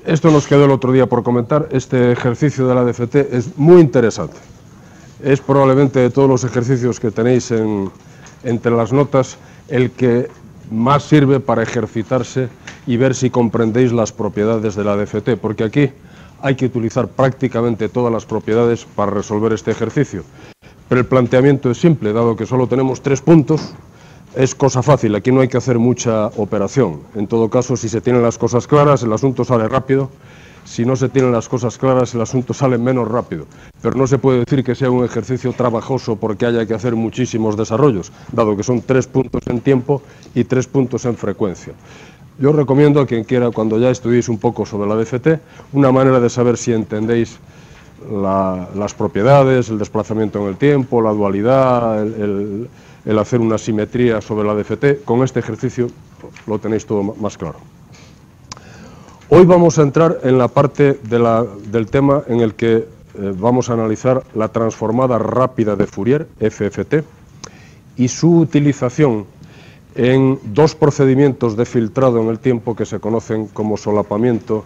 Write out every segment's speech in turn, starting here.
Esto nos quedó el otro día por comentar. Este ejercicio de la DFT es muy interesante. Es probablemente de todos los ejercicios que tenéis entre las notas el que más sirve para ejercitarse y ver si comprendéis las propiedades de la DFT, porque aquí hay que utilizar prácticamente todas las propiedades para resolver este ejercicio. Pero el planteamiento es simple, dado que solo tenemos 3 puntos, es cosa fácil, aquí no hay que hacer mucha operación. En todo caso, si se tienen las cosas claras, el asunto sale rápido. Si no se tienen las cosas claras, el asunto sale menos rápido. Pero no se puede decir que sea un ejercicio trabajoso porque haya que hacer muchísimos desarrollos, dado que son 3 puntos en tiempo y 3 puntos en frecuencia. Yo recomiendo a quien quiera, cuando ya estudiéis un poco sobre la DFT, una manera de saber si entendéis las propiedades, el desplazamiento en el tiempo, la dualidad, el hacer una simetría sobre la DFT. Con este ejercicio lo tenéis todo más claro. Hoy vamos a entrar en la parte del tema en el que vamos a analizar la transformada rápida de Fourier, FFT, y su utilización en 2 procedimientos de filtrado en el tiempo que se conocen como solapamiento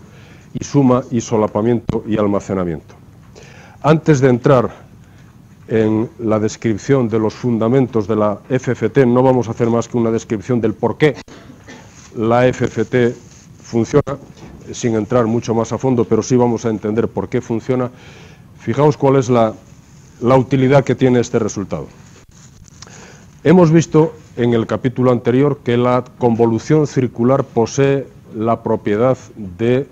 y suma, y solapamiento y almacenamiento. Antes de entrar en la descripción de los fundamentos de la FFT, no vamos a hacer más que una descripción del por qué la FFT funciona, sin entrar mucho más a fondo, pero sí vamos a entender por qué funciona. Fijaos cuál es la utilidad que tiene este resultado. Hemos visto en el capítulo anterior que la convolución circular posee la propiedad de,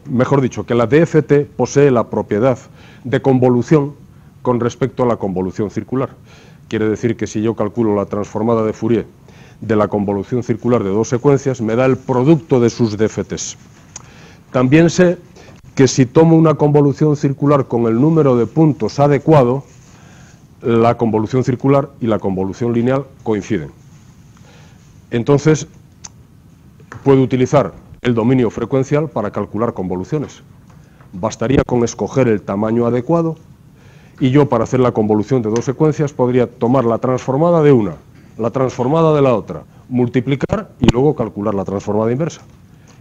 mejor dicho, que la DFT posee la propiedad de convolución con respecto a la convolución circular. Quiere decir que si yo calculo la transformada de Fourier de la convolución circular de 2 secuencias, me da el producto de sus DFTs. También sé que si tomo una convolución circular con el número de puntos adecuado, la convolución circular y la convolución lineal coinciden. Entonces, puedo utilizar el dominio frecuencial para calcular convoluciones. Bastaría con escoger el tamaño adecuado y yo, para hacer la convolución de 2 secuencias, podría tomar la transformada de una, la transformada de la otra, multiplicar y luego calcular la transformada inversa.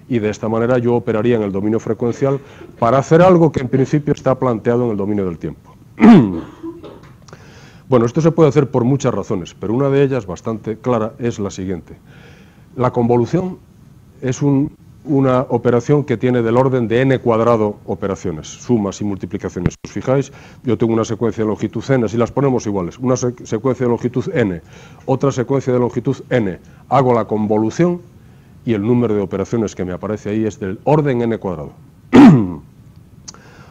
Y de esta manera yo operaría en el dominio frecuencial para hacer algo que en principio está planteado en el dominio del tiempo. Bueno, esto se puede hacer por muchas razones, pero una de ellas bastante clara es la siguiente. La convolución es una operación que tiene del orden de n cuadrado operaciones, sumas y multiplicaciones. Si os fijáis, yo tengo una secuencia de longitud n, si las ponemos iguales, una secuencia de longitud n, otra secuencia de longitud n, hago la convolución y el número de operaciones que me aparece ahí es del orden n cuadrado.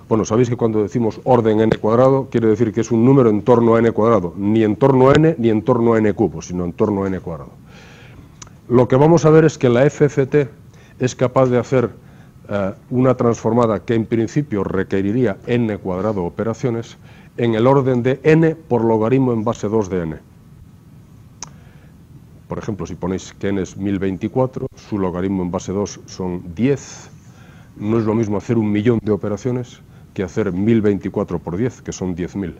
Bueno, sabéis que cuando decimos orden n cuadrado, quiere decir que es un número en torno a n cuadrado, ni en torno a n, ni en torno a n cubo, sino en torno a n cuadrado. Lo que vamos a ver es que la FFT es capaz de hacer una transformada que en principio requeriría n cuadrado operaciones en el orden de n por logaritmo en base 2 de n. Por ejemplo, si ponéis que n es 1024, su logaritmo en base 2 son 10, no es lo mismo hacer 1.000.000 de operaciones que hacer 1024 por 10, que son 10.000.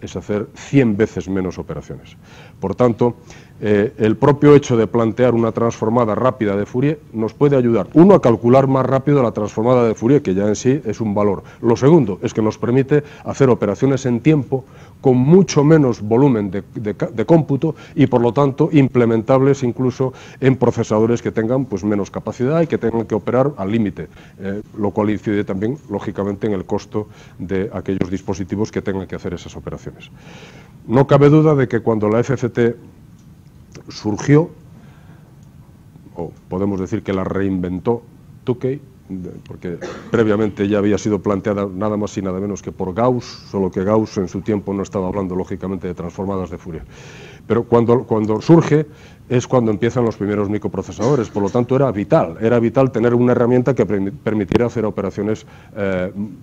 Es hacer 100 veces menos operaciones. Por tanto, el propio hecho de plantear una transformada rápida de Fourier nos puede ayudar, uno, a calcular más rápido la transformada de Fourier, que ya en sí es un valor. Lo segundo es que nos permite hacer operaciones en tiempo con mucho menos volumen de cómputo y, por lo tanto, implementables incluso en procesadores que tengan pues menos capacidad y que tengan que operar al límite, lo cual incide también, lógicamente, en el costo de aquellos dispositivos que tengan que hacer esas operaciones. No cabe duda de que cuando la FFT surgió, o podemos decir que la reinventó Tukey, porque previamente ya había sido planteada nada más y nada menos que por Gauss, solo que Gauss en su tiempo no estaba hablando lógicamente de transformadas de Fourier. Pero cuando surge es cuando empiezan los primeros microprocesadores, por lo tanto era vital tener una herramienta que permitiera hacer operaciones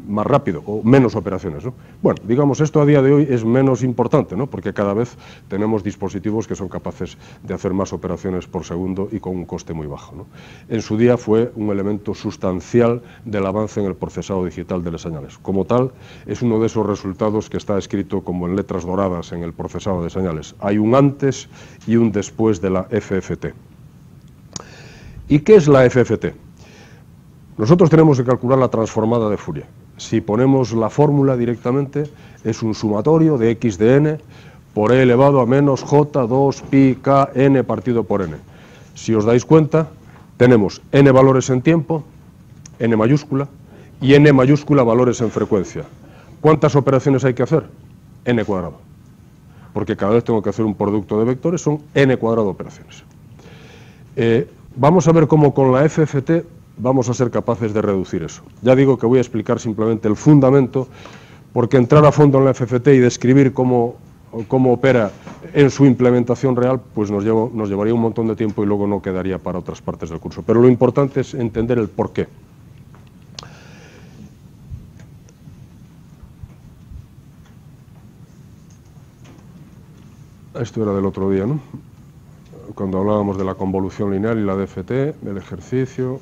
más rápido, o menos operaciones, ¿no? Bueno, digamos, esto a día de hoy es menos importante, ¿no? Porque cada vez tenemos dispositivos que son capaces de hacer más operaciones por segundo y con un coste muy bajo, ¿no? En su día fue un elemento sustancial del avance en el procesado digital de las señales. Como tal, es uno de esos resultados que está escrito como en letras doradas en el procesado de señales. Hay un antes y un después de la FFT. ¿Y qué es la FFT? Nosotros tenemos que calcular la transformada de Fourier. Si ponemos la fórmula directamente, es un sumatorio de x de n por e elevado a menos j 2 pi k n partido por n. Si os dais cuenta, tenemos n valores en tiempo, n mayúscula, y n mayúscula valores en frecuencia. ¿Cuántas operaciones hay que hacer? N cuadrado. Porque cada vez tengo que hacer un producto de vectores, son n cuadrado operaciones. Vamos a ver cómo con la FFT vamos a ser capaces de reducir eso. Ya digo que voy a explicar simplemente el fundamento, porque entrar a fondo en la FFT y describir cómo opera en su implementación real, pues nos llevaría un montón de tiempo y luego no quedaría para otras partes del curso. Pero lo importante es entender el porqué. Esto era del otro día, ¿no? Cuando hablábamos de la convolución lineal y la DFT, del ejercicio.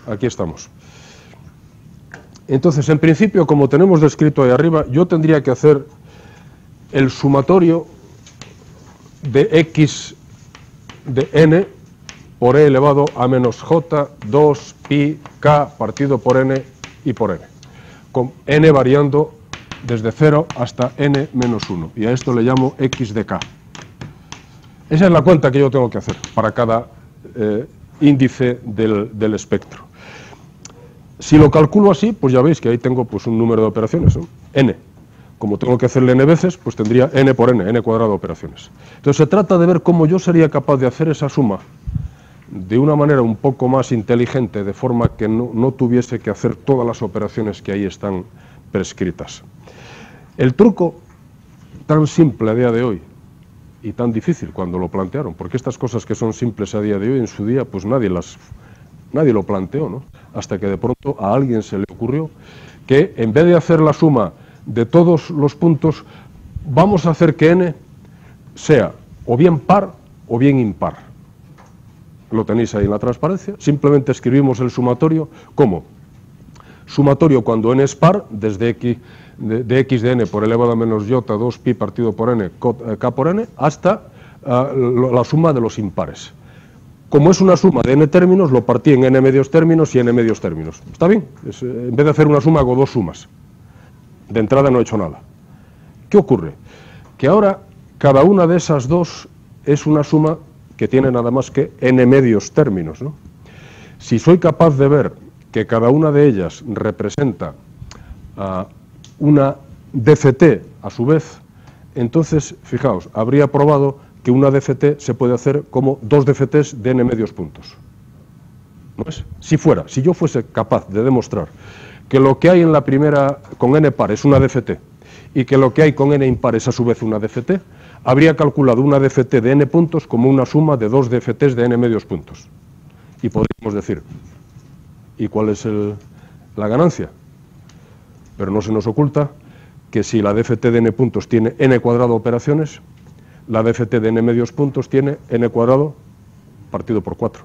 Aquí estamos. Entonces, en principio, como tenemos descrito ahí arriba, yo tendría que hacer el sumatorio de x de n por e elevado a menos j 2 pi k partido por n y por n, con n variando desde 0 hasta n menos 1, y a esto le llamo x de k. Esa es la cuenta que yo tengo que hacer para cada índice del espectro. Si lo calculo así, pues ya veis que ahí tengo pues un número de operaciones, ¿no? N. Como tengo que hacerle n veces, pues tendría n por n cuadrado de operaciones. Entonces se trata de ver cómo yo sería capaz de hacer esa suma de una manera un poco más inteligente, de forma que no tuviese que hacer todas las operaciones que ahí están prescritas. El truco tan simple a día de hoy y tan difícil cuando lo plantearon, porque estas cosas que son simples a día de hoy, en su día pues nadie lo planteó, ¿no? Hasta que de pronto a alguien se le ocurrió que en vez de hacer la suma de todos los puntos, vamos a hacer que n sea o bien par o bien impar. Lo tenéis ahí en la transparencia. Simplemente escribimos el sumatorio como sumatorio cuando n es par, desde x de x de n por elevado a menos j 2 pi partido por n k por n, hasta la suma de los impares. Como es una suma de n términos, lo partí en n medios términos y n medios términos. ¿Está bien? En vez de hacer una suma, hago dos sumas. De entrada no he hecho nada. ¿Qué ocurre? Que ahora cada una de esas dos es una suma que tiene nada más que n medios términos, ¿no? Si soy capaz de ver que cada una de ellas representa una DFT a su vez, entonces, fijaos, habría probado que una DFT se puede hacer como dos DFTs de n medios puntos. ¿No es? Si yo fuese capaz de demostrar que lo que hay en la primera con n par es una DFT y que lo que hay con n impar es a su vez una DFT, habría calculado una DFT de n puntos como una suma de dos DFTs de n medios puntos. Y podríamos decir, ¿y cuál es la ganancia? Pero no se nos oculta que si la DFT de n puntos tiene n cuadrado operaciones, la DFT de n medios puntos tiene n cuadrado partido por 4.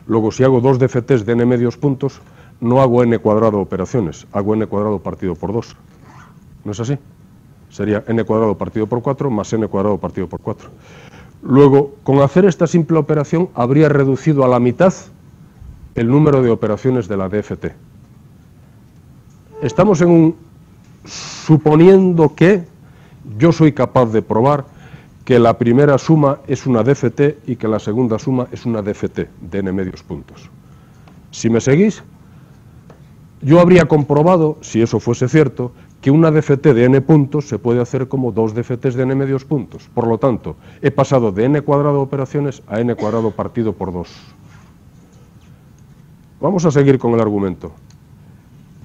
Luego, si hago dos DFTs de n medios puntos, no hago n cuadrado operaciones, hago n cuadrado partido por 2. ¿No es así? Sería n cuadrado partido por 4 más n cuadrado partido por 4. Luego, con hacer esta simple operación, habría reducido a la mitad el número de operaciones de la DFT. Estamos suponiendo que yo soy capaz de probar que la primera suma es una DFT y que la segunda suma es una DFT de n medios puntos. Si me seguís, yo habría comprobado, si eso fuese cierto, que una DFT de n puntos se puede hacer como dos DFTs de n medios puntos. Por lo tanto, he pasado de n cuadrado operaciones a n cuadrado partido por 2. Vamos a seguir con el argumento.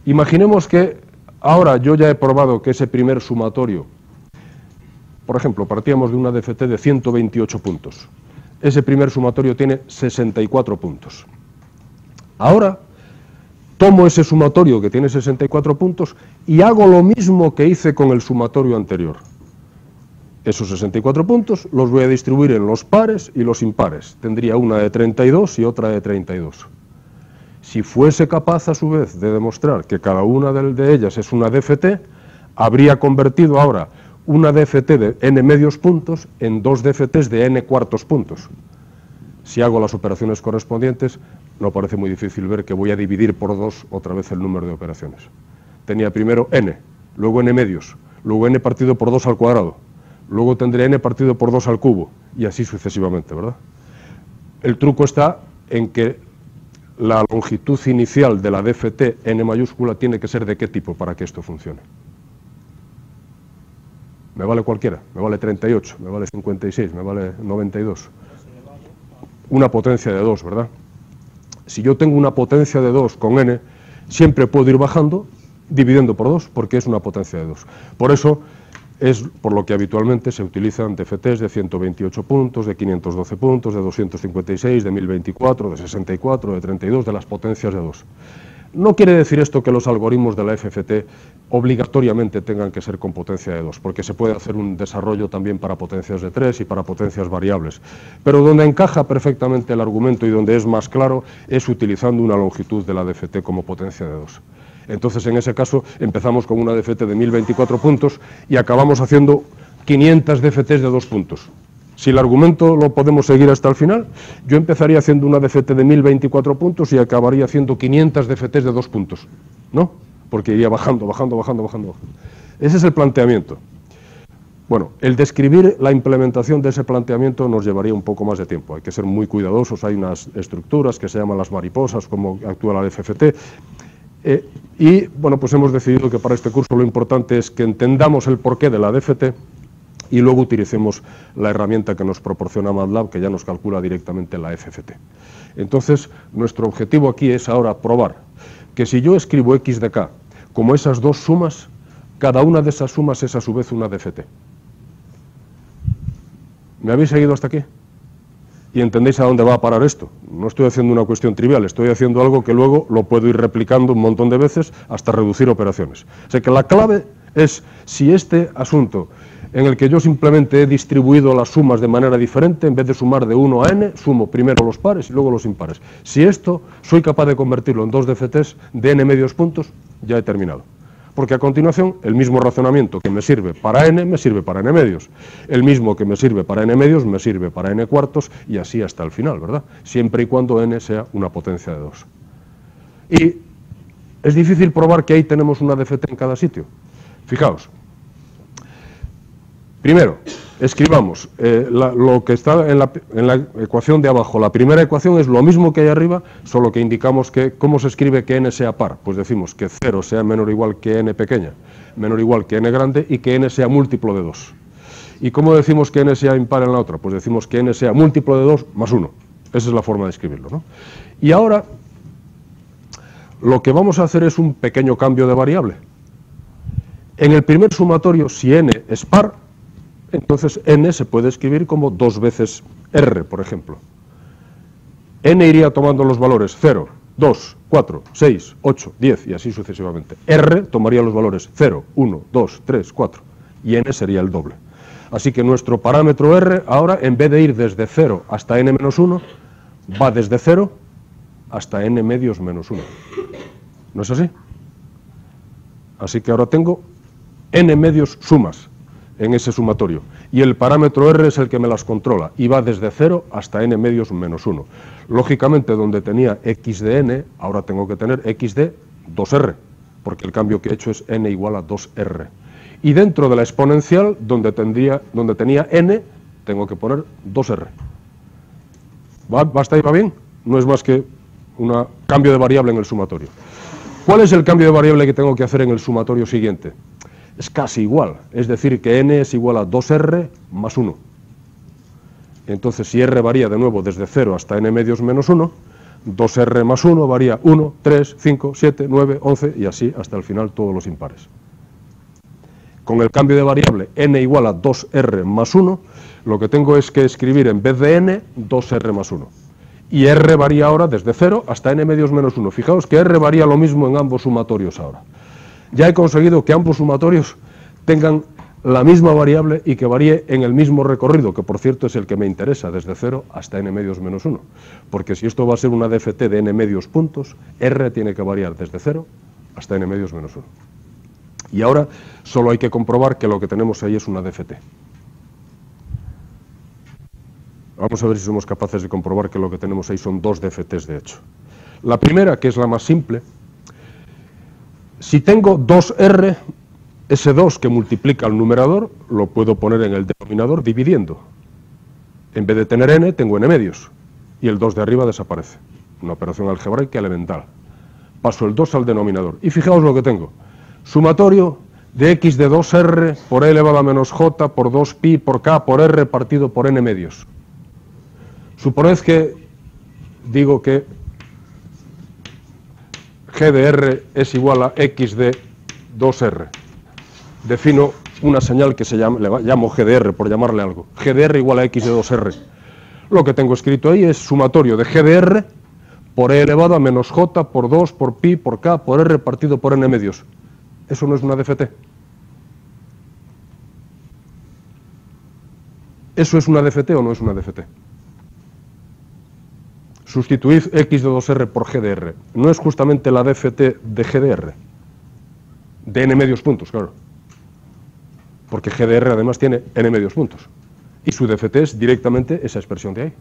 Imaginemos que ahora yo ya he probado que ese primer sumatorio, por ejemplo, partíamos de una DFT de 128 puntos. Ese primer sumatorio tiene 64 puntos. Ahora tomo ese sumatorio que tiene 64 puntos y hago lo mismo que hice con el sumatorio anterior. Esos 64 puntos los voy a distribuir en los pares y los impares. Tendría una de 32 y otra de 32. Si fuese capaz a su vez de demostrar que cada una de ellas es una DFT, habría convertido ahora una DFT de n medios puntos en dos DFTs de n cuartos puntos. Si hago las operaciones correspondientes, no parece muy difícil ver que voy a dividir por 2 otra vez el número de operaciones. Tenía primero n, luego n medios, luego n partido por 2 al cuadrado, luego tendré n partido por 2 al cubo, y así sucesivamente, ¿verdad? El truco está en que la longitud inicial de la DFT n mayúscula tiene que ser de qué tipo para que esto funcione. Me vale cualquiera, me vale 38, me vale 56, me vale 92. Una potencia de 2, ¿verdad? Si yo tengo una potencia de 2 con n, siempre puedo ir bajando dividiendo por 2, porque es una potencia de 2. Por eso es por lo que habitualmente se utilizan DFTs de 128 puntos, de 512 puntos, de 256, de 1024, de 64, de 32, de las potencias de 2. No quiere decir esto que los algoritmos de la FFT obligatoriamente tengan que ser con potencia de 2, porque se puede hacer un desarrollo también para potencias de 3 y para potencias variables. Pero donde encaja perfectamente el argumento y donde es más claro es utilizando una longitud de la DFT como potencia de 2. Entonces, en ese caso, empezamos con una DFT de 1024 puntos y acabamos haciendo 500 DFTs de 2 puntos. Si el argumento lo podemos seguir hasta el final, yo empezaría haciendo una DFT de 1024 puntos y acabaría haciendo 500 DFTs de 2 puntos, ¿no? Porque iría bajando, bajando, bajando, bajando. Ese es el planteamiento. Bueno, el describir la implementación de ese planteamiento nos llevaría un poco más de tiempo. Hay que ser muy cuidadosos, hay unas estructuras que se llaman las mariposas, como actúa la DFT. Y, bueno, pues hemos decidido que para este curso lo importante es que entendamos el porqué de la DFT y luego utilicemos la herramienta que nos proporciona MATLAB, que ya nos calcula directamente la FFT. Entonces, nuestro objetivo aquí es ahora probar que si yo escribo x de k como esas dos sumas, cada una de esas sumas es a su vez una DFT. ¿Me habéis seguido hasta aquí? Y entendéis a dónde va a parar esto. No estoy haciendo una cuestión trivial, estoy haciendo algo que luego lo puedo ir replicando un montón de veces hasta reducir operaciones. O sea que la clave es si este asunto en el que yo simplemente he distribuido las sumas de manera diferente, en vez de sumar de 1 a n, sumo primero los pares y luego los impares. Si esto soy capaz de convertirlo en dos DFTs de n medios puntos, ya he terminado. Porque a continuación, el mismo razonamiento que me sirve para n, me sirve para n medios. El mismo que me sirve para n medios, me sirve para n cuartos, y así hasta el final, ¿verdad? Siempre y cuando n sea una potencia de 2. Y es difícil probar que ahí tenemos una DFT en cada sitio. Fijaos. Primero, escribamos lo que está en la ecuación de abajo. La primera ecuación es lo mismo que hay arriba, solo que indicamos que cómo se escribe que n sea par. Pues decimos que 0 sea menor o igual que n pequeña, menor o igual que n grande, y que n sea múltiplo de 2. ¿Y cómo decimos que n sea impar en la otra? Pues decimos que n sea múltiplo de 2 más 1. Esa es la forma de escribirlo, ¿no? Y ahora, lo que vamos a hacer es un pequeño cambio de variable. En el primer sumatorio, si n es par, entonces n se puede escribir como 2 veces r, por ejemplo. N iría tomando los valores 0, 2, 4, 6, 8, 10 y así sucesivamente. R tomaría los valores 0, 1, 2, 3, 4 y n sería el doble. Así que nuestro parámetro r ahora, en vez de ir desde 0 hasta n menos 1, va desde 0 hasta n medios menos 1. ¿No es así? Así que ahora tengo n medios sumas en ese sumatorio, y el parámetro r es el que me las controla, y va desde 0 hasta n medios menos 1. Lógicamente, donde tenía x de n, ahora tengo que tener x de 2r, porque el cambio que he hecho es n igual a 2r. Y dentro de la exponencial, donde tenía n, tengo que poner 2r. ¿Basta y va bien? No es más que un cambio de variable en el sumatorio. ¿Cuál es el cambio de variable que tengo que hacer en el sumatorio siguiente? Es casi igual, es decir, que n es igual a 2r más 1. Entonces, si r varía de nuevo desde 0 hasta n medios menos 1, 2r más 1 varía 1, 3, 5, 7, 9, 11 y así hasta el final todos los impares. Con el cambio de variable n igual a 2r más 1, lo que tengo es que escribir en vez de n, 2r más 1. Y r varía ahora desde 0 hasta n medios menos 1. Fijaos que r varía lo mismo en ambos sumatorios ahora. Ya he conseguido que ambos sumatorios tengan la misma variable y que varíe en el mismo recorrido, que por cierto es el que me interesa, desde 0 hasta n medios menos 1. Porque si esto va a ser una DFT de n medios puntos, r tiene que variar desde 0 hasta n medios menos 1. Y ahora solo hay que comprobar que lo que tenemos ahí es una DFT. Vamos a ver si somos capaces de comprobar que lo que tenemos ahí son dos DFTs de hecho. La primera, que es la más simple, si tengo 2R, ese 2 que multiplica el numerador lo puedo poner en el denominador dividiendo. En vez de tener n, tengo n medios, y el 2 de arriba desaparece. Una operación algebraica elemental. Paso el 2 al denominador, y fijaos lo que tengo. Sumatorio de x de 2r por e elevado a menos j por 2pi por k por r partido por n medios. Suponed que digo que g de r es igual a x de 2r. Defino una señal que le llamo g de r, por llamarle algo. G de r igual a x de 2r. Lo que tengo escrito ahí es sumatorio de g de r por e elevado a menos j por 2 por pi por k por r partido por n medios. ¿Eso no es una DFT? ¿Eso es una DFT o no es una DFT? Sustituid x de 2r por g de r. ¿No es justamente la DFT de g de r? De n medios puntos, claro. Porque g de r además tiene n medios puntos. Y su DFT es directamente esa expresión de ahí.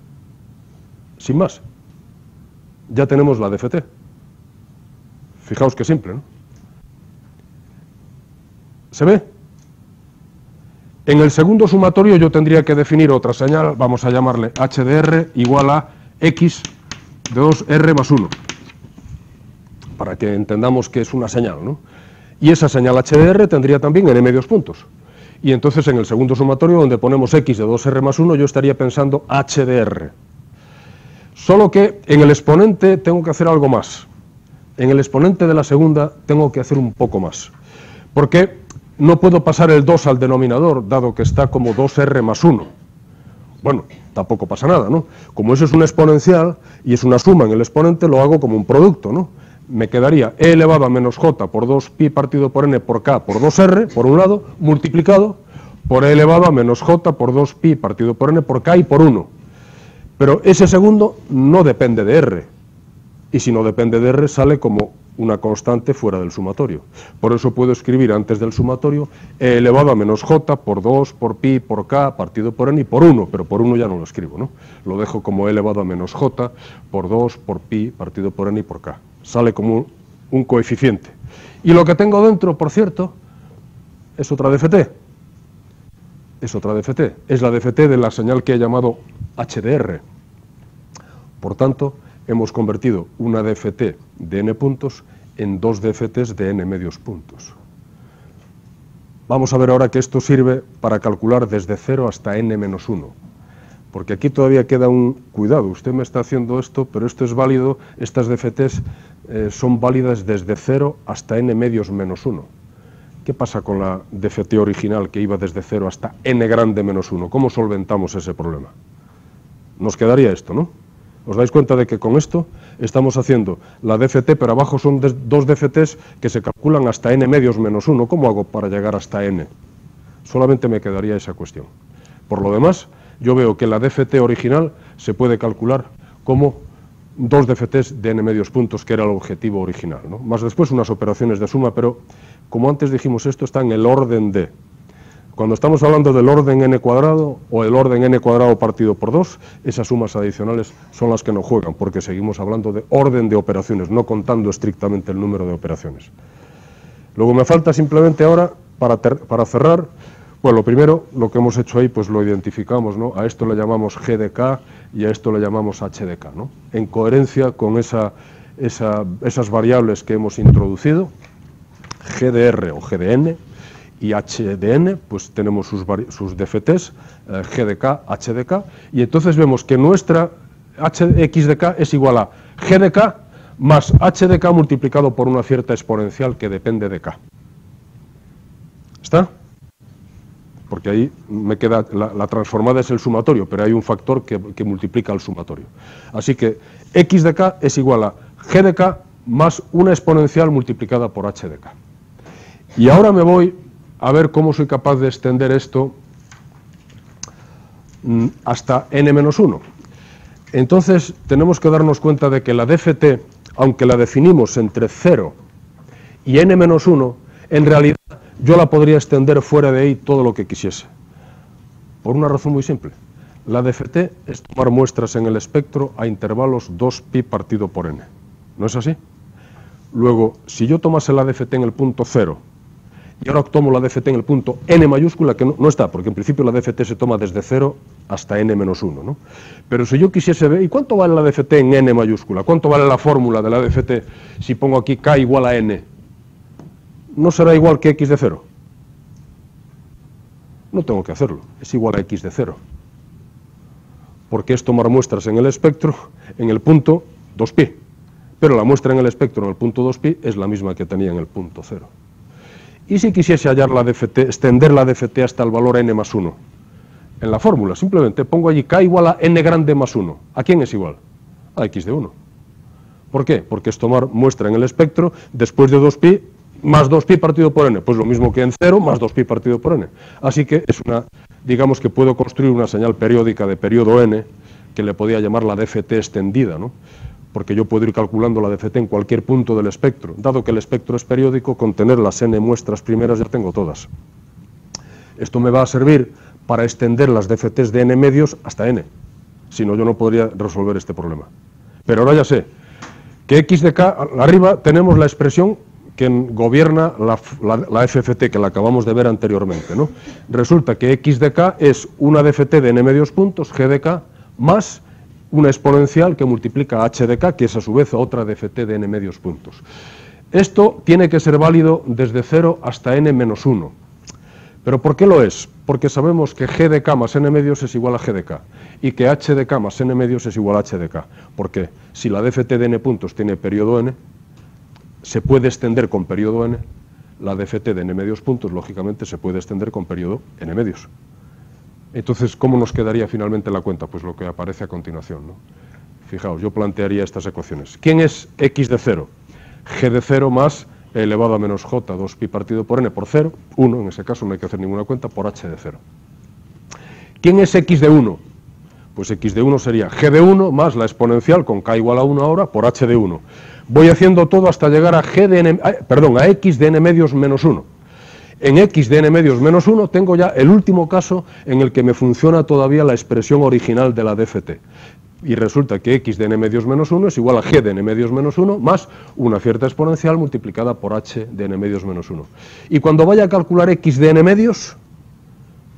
Sin más. Ya tenemos la DFT. Fijaos qué simple, ¿no? ¿Se ve? En el segundo sumatorio yo tendría que definir otra señal, vamos a llamarle h de r igual a x de 2r más 1, para que entendamos que es una señal, ¿no? Y esa señal h de r tendría también n medios puntos. Y entonces en el segundo sumatorio, donde ponemos x de 2r más 1, yo estaría pensando h de r. Solo que en el exponente tengo que hacer algo más. En el exponente de la segunda tengo que hacer un poco más. Porque no puedo pasar el 2 al denominador, dado que está como 2r más 1. Bueno, tampoco pasa nada, ¿no? Como eso es una exponencial y es una suma en el exponente, lo hago como un producto, ¿no? Me quedaría e elevado a menos j por 2pi partido por n por k por 2r, por un lado, multiplicado por e elevado a menos j por 2pi partido por n por k y por 1. Pero ese segundo no depende de r. Y si no depende de r, sale como una constante fuera del sumatorio. Por eso puedo escribir antes del sumatorio e elevado a menos j por 2 por pi por k partido por n y por 1, pero por 1 ya no lo escribo, ¿no? Lo dejo como e elevado a menos j por 2 por pi partido por n y por k. Sale como un coeficiente. Y lo que tengo dentro, por cierto, es otra DFT. Es otra DFT. Es la DFT de la señal que he llamado HDR. Por tanto, hemos convertido una DFT de n puntos en dos DFTs de n medios puntos. Vamos a ver ahora que esto sirve para calcular desde 0 hasta n menos 1. Porque aquí todavía queda un cuidado. Usted me está haciendo esto, pero esto es válido, estas DFTs son válidas desde 0 hasta n medios menos 1. ¿Qué pasa con la DFT original que iba desde 0 hasta n grande menos 1? ¿Cómo solventamos ese problema? Nos quedaría esto, ¿no? ¿Os dais cuenta de que con esto estamos haciendo la DFT, pero abajo son dos DFTs que se calculan hasta n medios menos 1? ¿Cómo hago para llegar hasta n? Solamente me quedaría esa cuestión. Por lo demás, yo veo que la DFT original se puede calcular como dos DFTs de n medios puntos, que era el objetivo original, ¿no? Más después unas operaciones de suma, pero como antes dijimos, esto está en el orden de. Cuando estamos hablando del orden n cuadrado o el orden n cuadrado partido por 2, esas sumas adicionales son las que no juegan, porque seguimos hablando de orden de operaciones, no contando estrictamente el número de operaciones. Luego me falta simplemente ahora, para cerrar, bueno, lo primero, lo que hemos hecho ahí, pues lo identificamos, ¿no? A esto le llamamos g de k y a esto le llamamos h de k, ¿no? En coherencia con esas variables que hemos introducido, g de r o g de n, y h de n, pues tenemos sus DFTs, g de k, h de k, y entonces vemos que nuestra x de k es igual a g de k más h de k multiplicado por una cierta exponencial que depende de k. ¿Está? Porque ahí me queda, la transformada es el sumatorio, pero hay un factor que multiplica el sumatorio. Así que x de k es igual a g de k más una exponencial multiplicada por h de k. Y ahora me voy a ver cómo soy capaz de extender esto hasta n-1. Entonces tenemos que darnos cuenta de que la DFT, aunque la definimos entre 0 y n-1, en realidad yo la podría extender fuera de ahí todo lo que quisiese. Por una razón muy simple. La DFT es tomar muestras en el espectro a intervalos 2pi partido por n. ¿No es así? Luego, si yo tomase la DFT en el punto 0 y ahora tomo la DFT en el punto n mayúscula, que no está, porque en principio la DFT se toma desde 0 hasta n menos 1, ¿no? Pero si yo quisiese ver, ¿y cuánto vale la DFT en n mayúscula? ¿Cuánto vale la fórmula de la DFT si pongo aquí k igual a n? ¿No será igual que x de 0? No tengo que hacerlo, es igual a x de 0. Porque es tomar muestras en el espectro en el punto 2pi. Pero la muestra en el espectro en el punto 2pi es la misma que tenía en el punto 0. Y si quisiese hallar la DFT, extender la DFT hasta el valor n más 1, en la fórmula simplemente pongo allí k igual a n grande más 1. ¿A quién es igual? A x de 1. ¿Por qué? Porque es tomar muestra en el espectro después de 2pi más 2pi partido por n. Pues lo mismo que en 0 más 2pi partido por n. Así que es una, digamos que puedo construir una señal periódica de periodo n que le podía llamar la DFT extendida, ¿no? Porque yo puedo ir calculando la DFT en cualquier punto del espectro. Dado que el espectro es periódico, con tener las n muestras primeras ya tengo todas. Esto me va a servir para extender las DFTs de n medios hasta n. Si no, yo no podría resolver este problema. Pero ahora ya sé que x de k, arriba tenemos la expresión que gobierna la FFT, que la acabamos de ver anteriormente, ¿no? Resulta que x de k es una DFT de n medios puntos, g de k, más una exponencial que multiplica h de k, que es a su vez otra DFT de n medios puntos. Esto tiene que ser válido desde 0 hasta n menos 1. ¿Pero por qué lo es? Porque sabemos que g de k más n medios es igual a g de k, y que h de k más n medios es igual a h de k. ¿Por qué? Si la DFT de n puntos tiene periodo n, se puede extender con periodo n, la DFT de n medios puntos, lógicamente, se puede extender con periodo n medios. Entonces, ¿cómo nos quedaría finalmente la cuenta? Pues lo que aparece a continuación, ¿no? Fijaos, yo plantearía estas ecuaciones. ¿Quién es x de 0? G de 0 más e elevado a menos j, 2pi partido por n por 0, 1, en ese caso no hay que hacer ninguna cuenta, por h de 0. ¿Quién es x de 1? Pues x de 1 sería g de 1 más la exponencial con k igual a 1 ahora por h de 1. Voy haciendo todo hasta llegar a a x de n medios menos 1. En x de n medios menos 1 tengo ya el último caso en el que me funciona todavía la expresión original de la DFT. Y resulta que x de n medios menos 1 es igual a g de n medios menos 1 más una cierta exponencial multiplicada por h de n medios menos 1. Y cuando vaya a calcular x de n medios,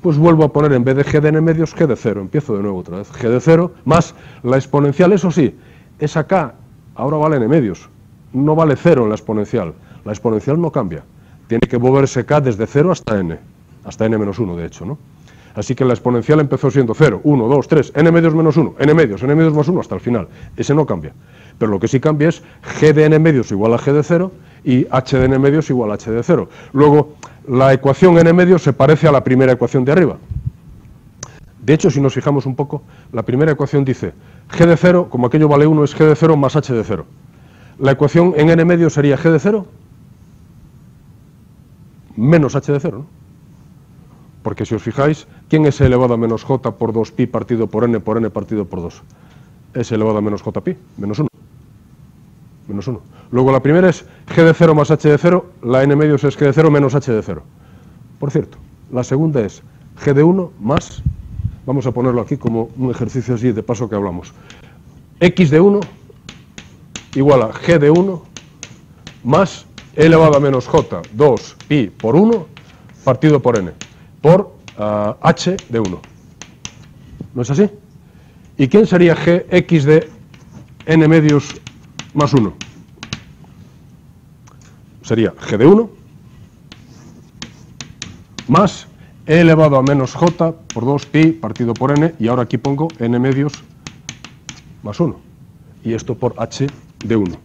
pues vuelvo a poner en vez de g de n medios, g de 0. Empiezo de nuevo otra vez. G de 0 más la exponencial, eso sí, esa k ahora vale n medios. No vale 0 en la exponencial. La exponencial no cambia. Tiene que moverse k desde 0 hasta n menos 1, de hecho, ¿no? Así que la exponencial empezó siendo 0, 1, 2, 3, n medios menos 1, n medios más 1 hasta el final. Ese no cambia. Pero lo que sí cambia es g de n medios igual a g de 0 y h de n medios igual a h de 0. Luego, la ecuación n medios se parece a la primera ecuación de arriba. De hecho, si nos fijamos un poco, la primera ecuación dice g de 0, como aquello vale 1, es g de 0 más h de 0. La ecuación en n medios sería g de 0 menos h de 0, ¿no? Porque si os fijáis, ¿quién es e elevado a menos j por 2pi partido por n partido por 2? Es elevado a menos jpi, menos 1. Menos 1. Luego la primera es g de 0 más h de 0, la n medios es g de 0 menos h de 0. Por cierto, la segunda es g de 1 más, vamos a ponerlo aquí como un ejercicio así de paso que hablamos, x de 1 igual a g de 1 más e elevado a menos j, 2pi por 1 partido por n, por h de 1. ¿No es así? ¿Y quién sería g x de n medios más 1? Sería g de 1 más e elevado a menos j por 2pi partido por n, y ahora aquí pongo n medios más 1, y esto por h de 1.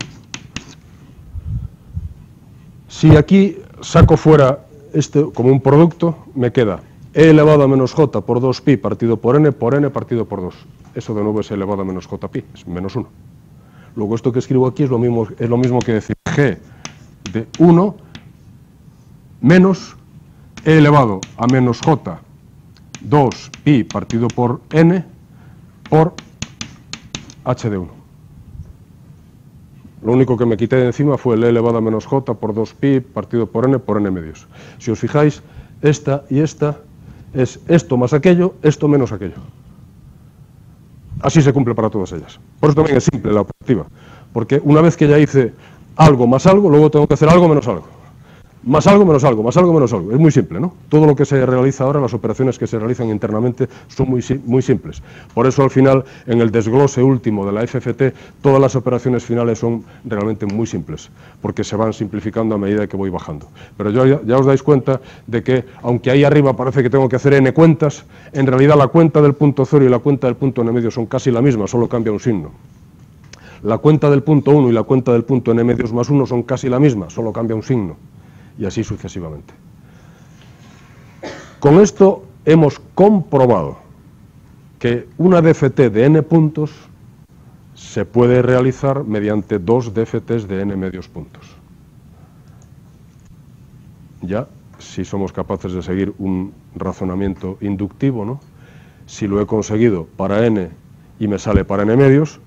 Si aquí saco fuera este como un producto, me queda e elevado a menos j por 2pi partido por n partido por 2. Eso de nuevo es e elevado a menos jpi, es menos 1. Luego esto que escribo aquí es lo mismo que decir g de 1 menos e elevado a menos j 2pi partido por n por h de 1. Lo único que me quité de encima fue el e elevado a menos j por 2pi partido por n medios. Si os fijáis, esta y esta es esto más aquello, esto menos aquello. Así se cumple para todas ellas. Por eso también es simple la operativa, porque una vez que ya hice algo más algo, luego tengo que hacer algo menos algo. Más algo menos algo, más algo menos algo. Es muy simple, ¿no? Todo lo que se realiza ahora, las operaciones que se realizan internamente, son muy simples. Por eso, al final, en el desglose último de la FFT, todas las operaciones finales son realmente muy simples, porque se van simplificando a medida que voy bajando. Pero ya os dais cuenta de que, aunque ahí arriba parece que tengo que hacer n cuentas, en realidad la cuenta del punto 0 y la cuenta del punto n medio son casi la misma, solo cambia un signo. La cuenta del punto 1 y la cuenta del punto n medios más 1 son casi la misma, solo cambia un signo. Y así sucesivamente. Con esto hemos comprobado que una DFT de n puntos se puede realizar mediante dos DFTs de n medios puntos. Ya, si somos capaces de seguir un razonamiento inductivo, ¿no? Si lo he conseguido para n y me sale para n medios,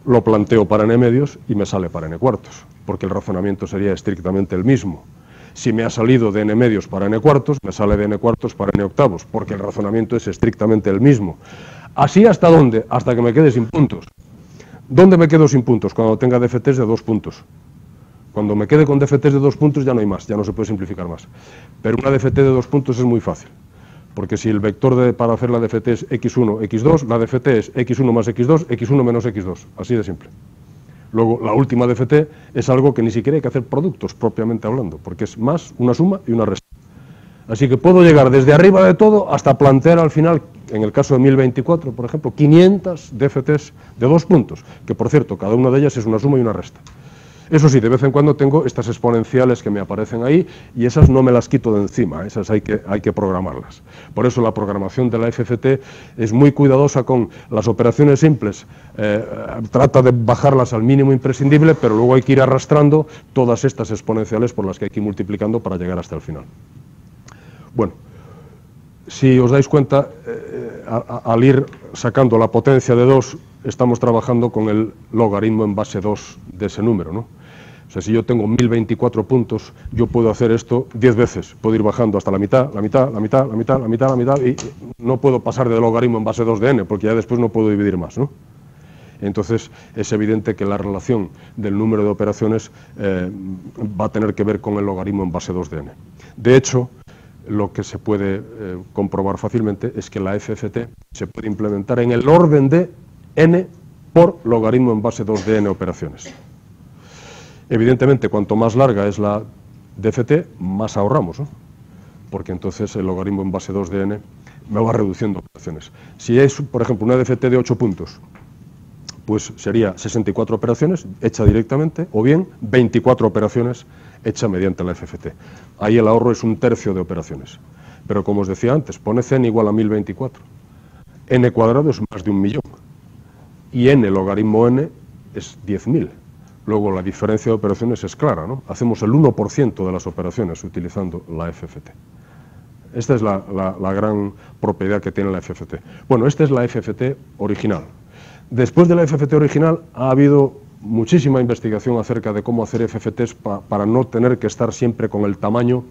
lo planteo para n medios y me sale para n cuartos, porque el razonamiento sería estrictamente el mismo. Si me ha salido de n medios para n cuartos, me sale de n cuartos para n octavos, porque el razonamiento es estrictamente el mismo. ¿Así hasta dónde? Hasta que me quede sin puntos. ¿Dónde me quedo sin puntos? Cuando tenga DFTs de 2 puntos. Cuando me quede con DFTs de 2 puntos ya no hay más, ya no se puede simplificar más. Pero una DFT de 2 puntos es muy fácil, porque si el vector para hacer la DFT es x1, x2, la DFT es x1 más x2, x1 menos x2, así de simple. Luego, la última DFT es algo que ni siquiera hay que hacer productos, propiamente hablando, porque es más una suma y una resta. Así que puedo llegar desde arriba de todo hasta plantear al final, en el caso de 1024, por ejemplo, 500 DFTs de 2 puntos, que por cierto, cada una de ellas es una suma y una resta. Eso sí, de vez en cuando tengo estas exponenciales que me aparecen ahí y esas no me las quito de encima, esas hay que programarlas. Por eso la programación de la FFT es muy cuidadosa con las operaciones simples, trata de bajarlas al mínimo imprescindible, pero luego hay que ir arrastrando todas estas exponenciales por las que hay que ir multiplicando para llegar hasta el final. Bueno, si os dais cuenta, al ir sacando la potencia de 2, estamos trabajando con el logaritmo en base 2 de ese número, ¿no? O sea, si yo tengo 1024 puntos, yo puedo hacer esto 10 veces. Puedo ir bajando hasta la mitad, la mitad, la mitad, la mitad, la mitad, la mitad, y no puedo pasar de logaritmo en base 2 de n, porque ya después no puedo dividir más, ¿no? Entonces, es evidente que la relación del número de operaciones va a tener que ver con el logaritmo en base 2 de n. De hecho, lo que se puede comprobar fácilmente es que la FFT se puede implementar en el orden de n por logaritmo en base 2 de n operaciones. Evidentemente, cuanto más larga es la DFT, más ahorramos, ¿no? Porque entonces el logaritmo en base 2 de n me va reduciendo operaciones. Si es, por ejemplo, una DFT de 8 puntos, pues sería 64 operaciones hecha directamente, o bien 24 operaciones hecha mediante la FFT. Ahí el ahorro es 1/3 de operaciones. Pero como os decía antes, pone n igual a 1024. N cuadrado es más de 1.000.000. Y n logaritmo n es 10.000. Luego la diferencia de operaciones es clara, ¿no? Hacemos el 1% de las operaciones utilizando la FFT. Esta es la gran propiedad que tiene la FFT. Bueno, esta es la FFT original. Después de la FFT original ha habido muchísima investigación acerca de cómo hacer FFTs para no tener que estar siempre con el tamaño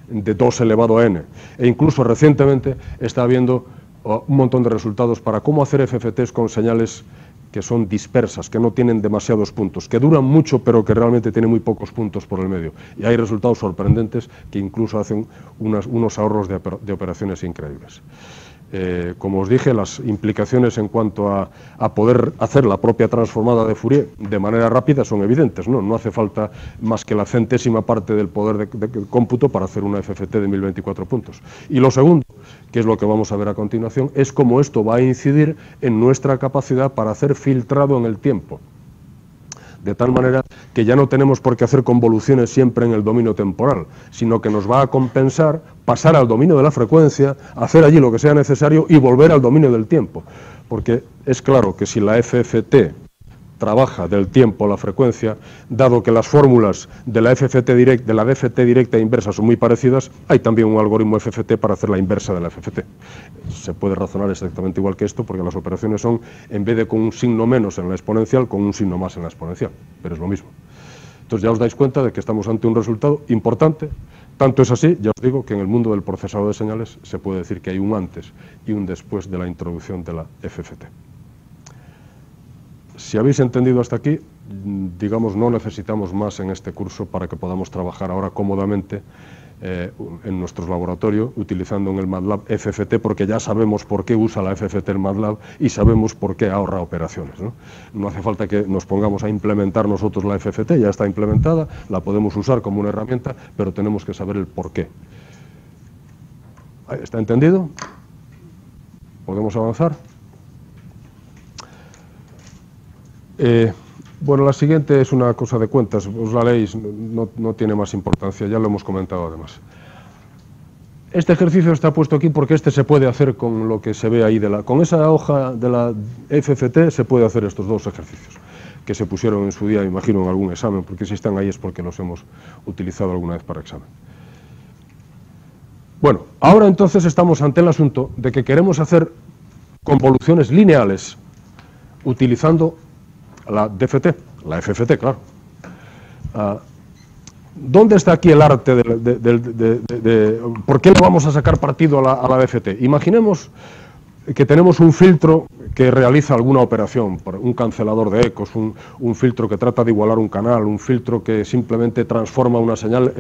de 2 elevado a n. E incluso recientemente está habiendo un montón de resultados para cómo hacer FFTs con señales que son dispersas, que no tienen demasiados puntos, que duran mucho pero que realmente tienen muy pocos puntos por el medio. Y hay resultados sorprendentes que incluso hacen unos ahorros de operaciones increíbles. Como os dije, las implicaciones en cuanto a poder hacer la propia transformada de Fourier de manera rápida son evidentes, ¿no? No hace falta más que la centésima parte del poder de cómputo para hacer una FFT de 1024 puntos. Y lo segundo, que es lo que vamos a ver a continuación, es cómo esto va a incidir en nuestra capacidad para hacer filtrado en el tiempo. De tal manera que ya no tenemos por qué hacer convoluciones siempre en el dominio temporal, sino que nos va a compensar pasar al dominio de la frecuencia, hacer allí lo que sea necesario y volver al dominio del tiempo. Porque es claro que si la FFT trabaja del tiempo a la frecuencia, dado que las fórmulas de la FFT directa, de la DFT directa e inversa son muy parecidas, hay también un algoritmo FFT para hacer la inversa de la FFT. Se puede razonar exactamente igual que esto, porque las operaciones son, en vez de con un signo menos en la exponencial, con un signo más en la exponencial, pero es lo mismo. Entonces ya os dais cuenta de que estamos ante un resultado importante. Tanto es así, ya os digo, que en el mundo del procesado de señales se puede decir que hay un antes y un después de la introducción de la FFT. Si habéis entendido hasta aquí, digamos, no necesitamos más en este curso para que podamos trabajar ahora cómodamente en nuestros laboratorios, utilizando en el MATLAB FFT, porque ya sabemos por qué usa la FFT el MATLAB y sabemos por qué ahorra operaciones, ¿no? No hace falta que nos pongamos a implementar nosotros la FFT, ya está implementada, la podemos usar como una herramienta, pero tenemos que saber el por qué. ¿Está entendido? ¿Podemos avanzar? Bueno, la siguiente es una cosa de cuentas, os la leéis, no tiene más importancia, ya lo hemos comentado además. Este ejercicio está puesto aquí porque este se puede hacer con lo que se ve ahí, con esa hoja de la FFT se puede hacer estos dos ejercicios, que se pusieron en su día, imagino, en algún examen, porque si están ahí es porque los hemos utilizado alguna vez para examen. Bueno, ahora entonces estamos ante el asunto de que queremos hacer convoluciones lineales utilizando la DFT, la FFT, claro. ¿Dónde está aquí el arte por qué le vamos a sacar partido a la DFT? Imaginemos que tenemos un filtro que realiza alguna operación, un cancelador de ecos, un filtro que trata de igualar un canal, un filtro que simplemente transforma una señal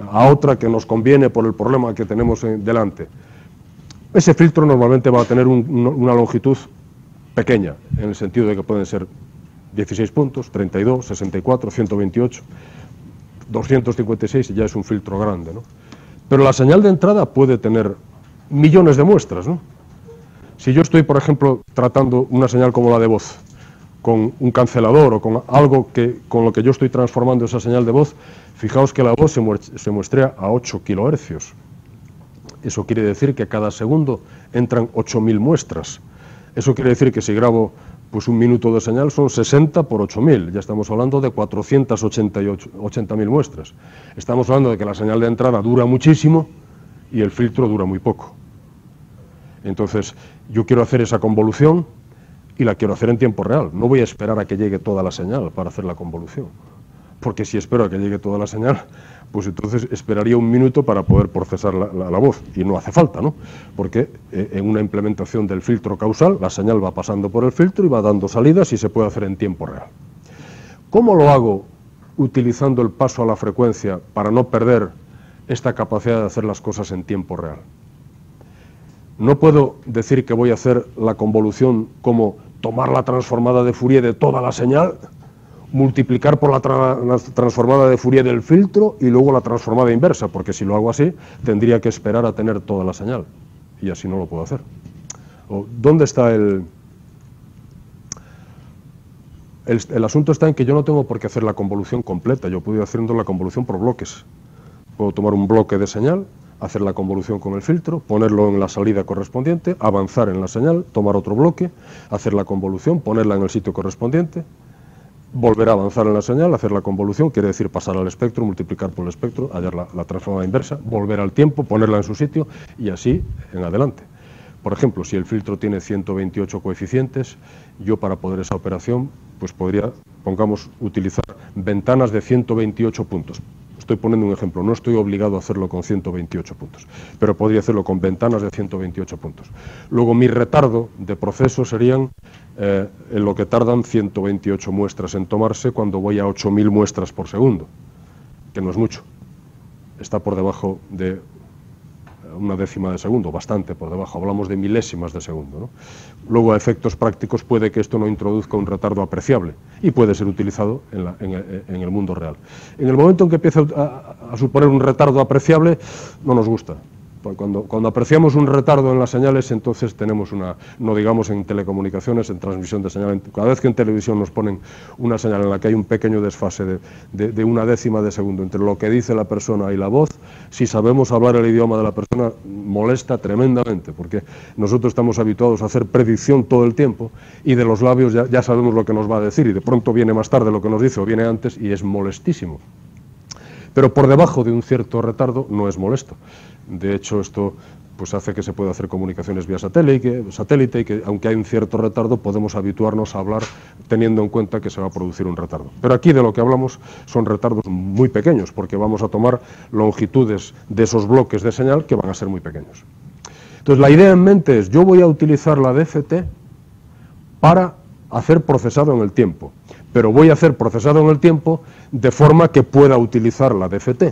a otra que nos conviene por el problema que tenemos delante. Ese filtro normalmente va a tener una longitud pequeña, en el sentido de que pueden ser 16 puntos, 32, 64, 128, 256 y ya es un filtro grande, ¿no? Pero la señal de entrada puede tener millones de muestras, ¿no? Si yo estoy, por ejemplo, tratando una señal como la de voz, con un cancelador o con algo con lo que yo estoy transformando esa señal de voz, fijaos que la voz se muestrea a 8 kilohercios. Eso quiere decir que cada segundo entran 8.000 muestras. Eso quiere decir que si grabo pues un minuto de señal son 60 por 8.000, ya estamos hablando de 480.000 muestras. Estamos hablando de que la señal de entrada dura muchísimo y el filtro dura muy poco. Entonces, yo quiero hacer esa convolución y la quiero hacer en tiempo real. No voy a esperar a que llegue toda la señal para hacer la convolución. Porque si espero a que llegue toda la señal, pues entonces esperaría un minuto para poder procesar la voz. Y no hace falta, ¿no? Porque en una implementación del filtro causal, la señal va pasando por el filtro y va dando salidas y se puede hacer en tiempo real. ¿Cómo lo hago utilizando el paso a la frecuencia para no perder esta capacidad de hacer las cosas en tiempo real? No puedo decir que voy a hacer la convolución como tomar la transformada de Fourier de toda la señal, multiplicar por la transformada de Fourier del filtro y luego la transformada inversa, porque si lo hago así, tendría que esperar a tener toda la señal, y así no lo puedo hacer. ¿Dónde está el asunto? Está en que yo no tengo por qué hacer la convolución completa, yo puedo ir haciendo la convolución por bloques. Puedo tomar un bloque de señal, hacer la convolución con el filtro, ponerlo en la salida correspondiente, avanzar en la señal, tomar otro bloque, hacer la convolución, ponerla en el sitio correspondiente, volver a avanzar en la señal, hacer la convolución, quiere decir pasar al espectro, multiplicar por el espectro, hallar la transformada inversa, volver al tiempo, ponerla en su sitio y así en adelante. Por ejemplo, si el filtro tiene 128 coeficientes, yo para poder esa operación, pues podría, pongamos, utilizar ventanas de 128 puntos. Estoy poniendo un ejemplo, no estoy obligado a hacerlo con 128 puntos, pero podría hacerlo con ventanas de 128 puntos. Luego mi retardo de proceso serían en lo que tardan 128 muestras en tomarse cuando voy a 8.000 muestras por segundo, que no es mucho, está por debajo de una décima de segundo, bastante por debajo, hablamos de milésimas de segundo, ¿no? Luego a efectos prácticos puede que esto no introduzca un retardo apreciable y puede ser utilizado en el mundo real. En el momento en que empieza a suponer un retardo apreciable, no nos gusta. Cuando apreciamos un retardo en las señales, entonces tenemos no digamos en telecomunicaciones, en transmisión de señal, cada vez que en televisión nos ponen una señal en la que hay un pequeño desfase de una décima de segundo entre lo que dice la persona y la voz, si sabemos hablar el idioma de la persona, molesta tremendamente, porque nosotros estamos habituados a hacer predicción todo el tiempo y de los labios ya sabemos lo que nos va a decir y de pronto viene más tarde lo que nos dice o viene antes y es molestísimo. Pero por debajo de un cierto retardo no es molesto. De hecho, esto pues hace que se pueda hacer comunicaciones vía satélite y que, aunque hay un cierto retardo, podemos habituarnos a hablar teniendo en cuenta que se va a producir un retardo. Pero aquí de lo que hablamos son retardos muy pequeños, porque vamos a tomar longitudes de esos bloques de señal que van a ser muy pequeños. Entonces, la idea en mente es, yo voy a utilizar la DFT para hacer procesado en el tiempo, pero voy a hacer procesado en el tiempo de forma que pueda utilizar la DFT.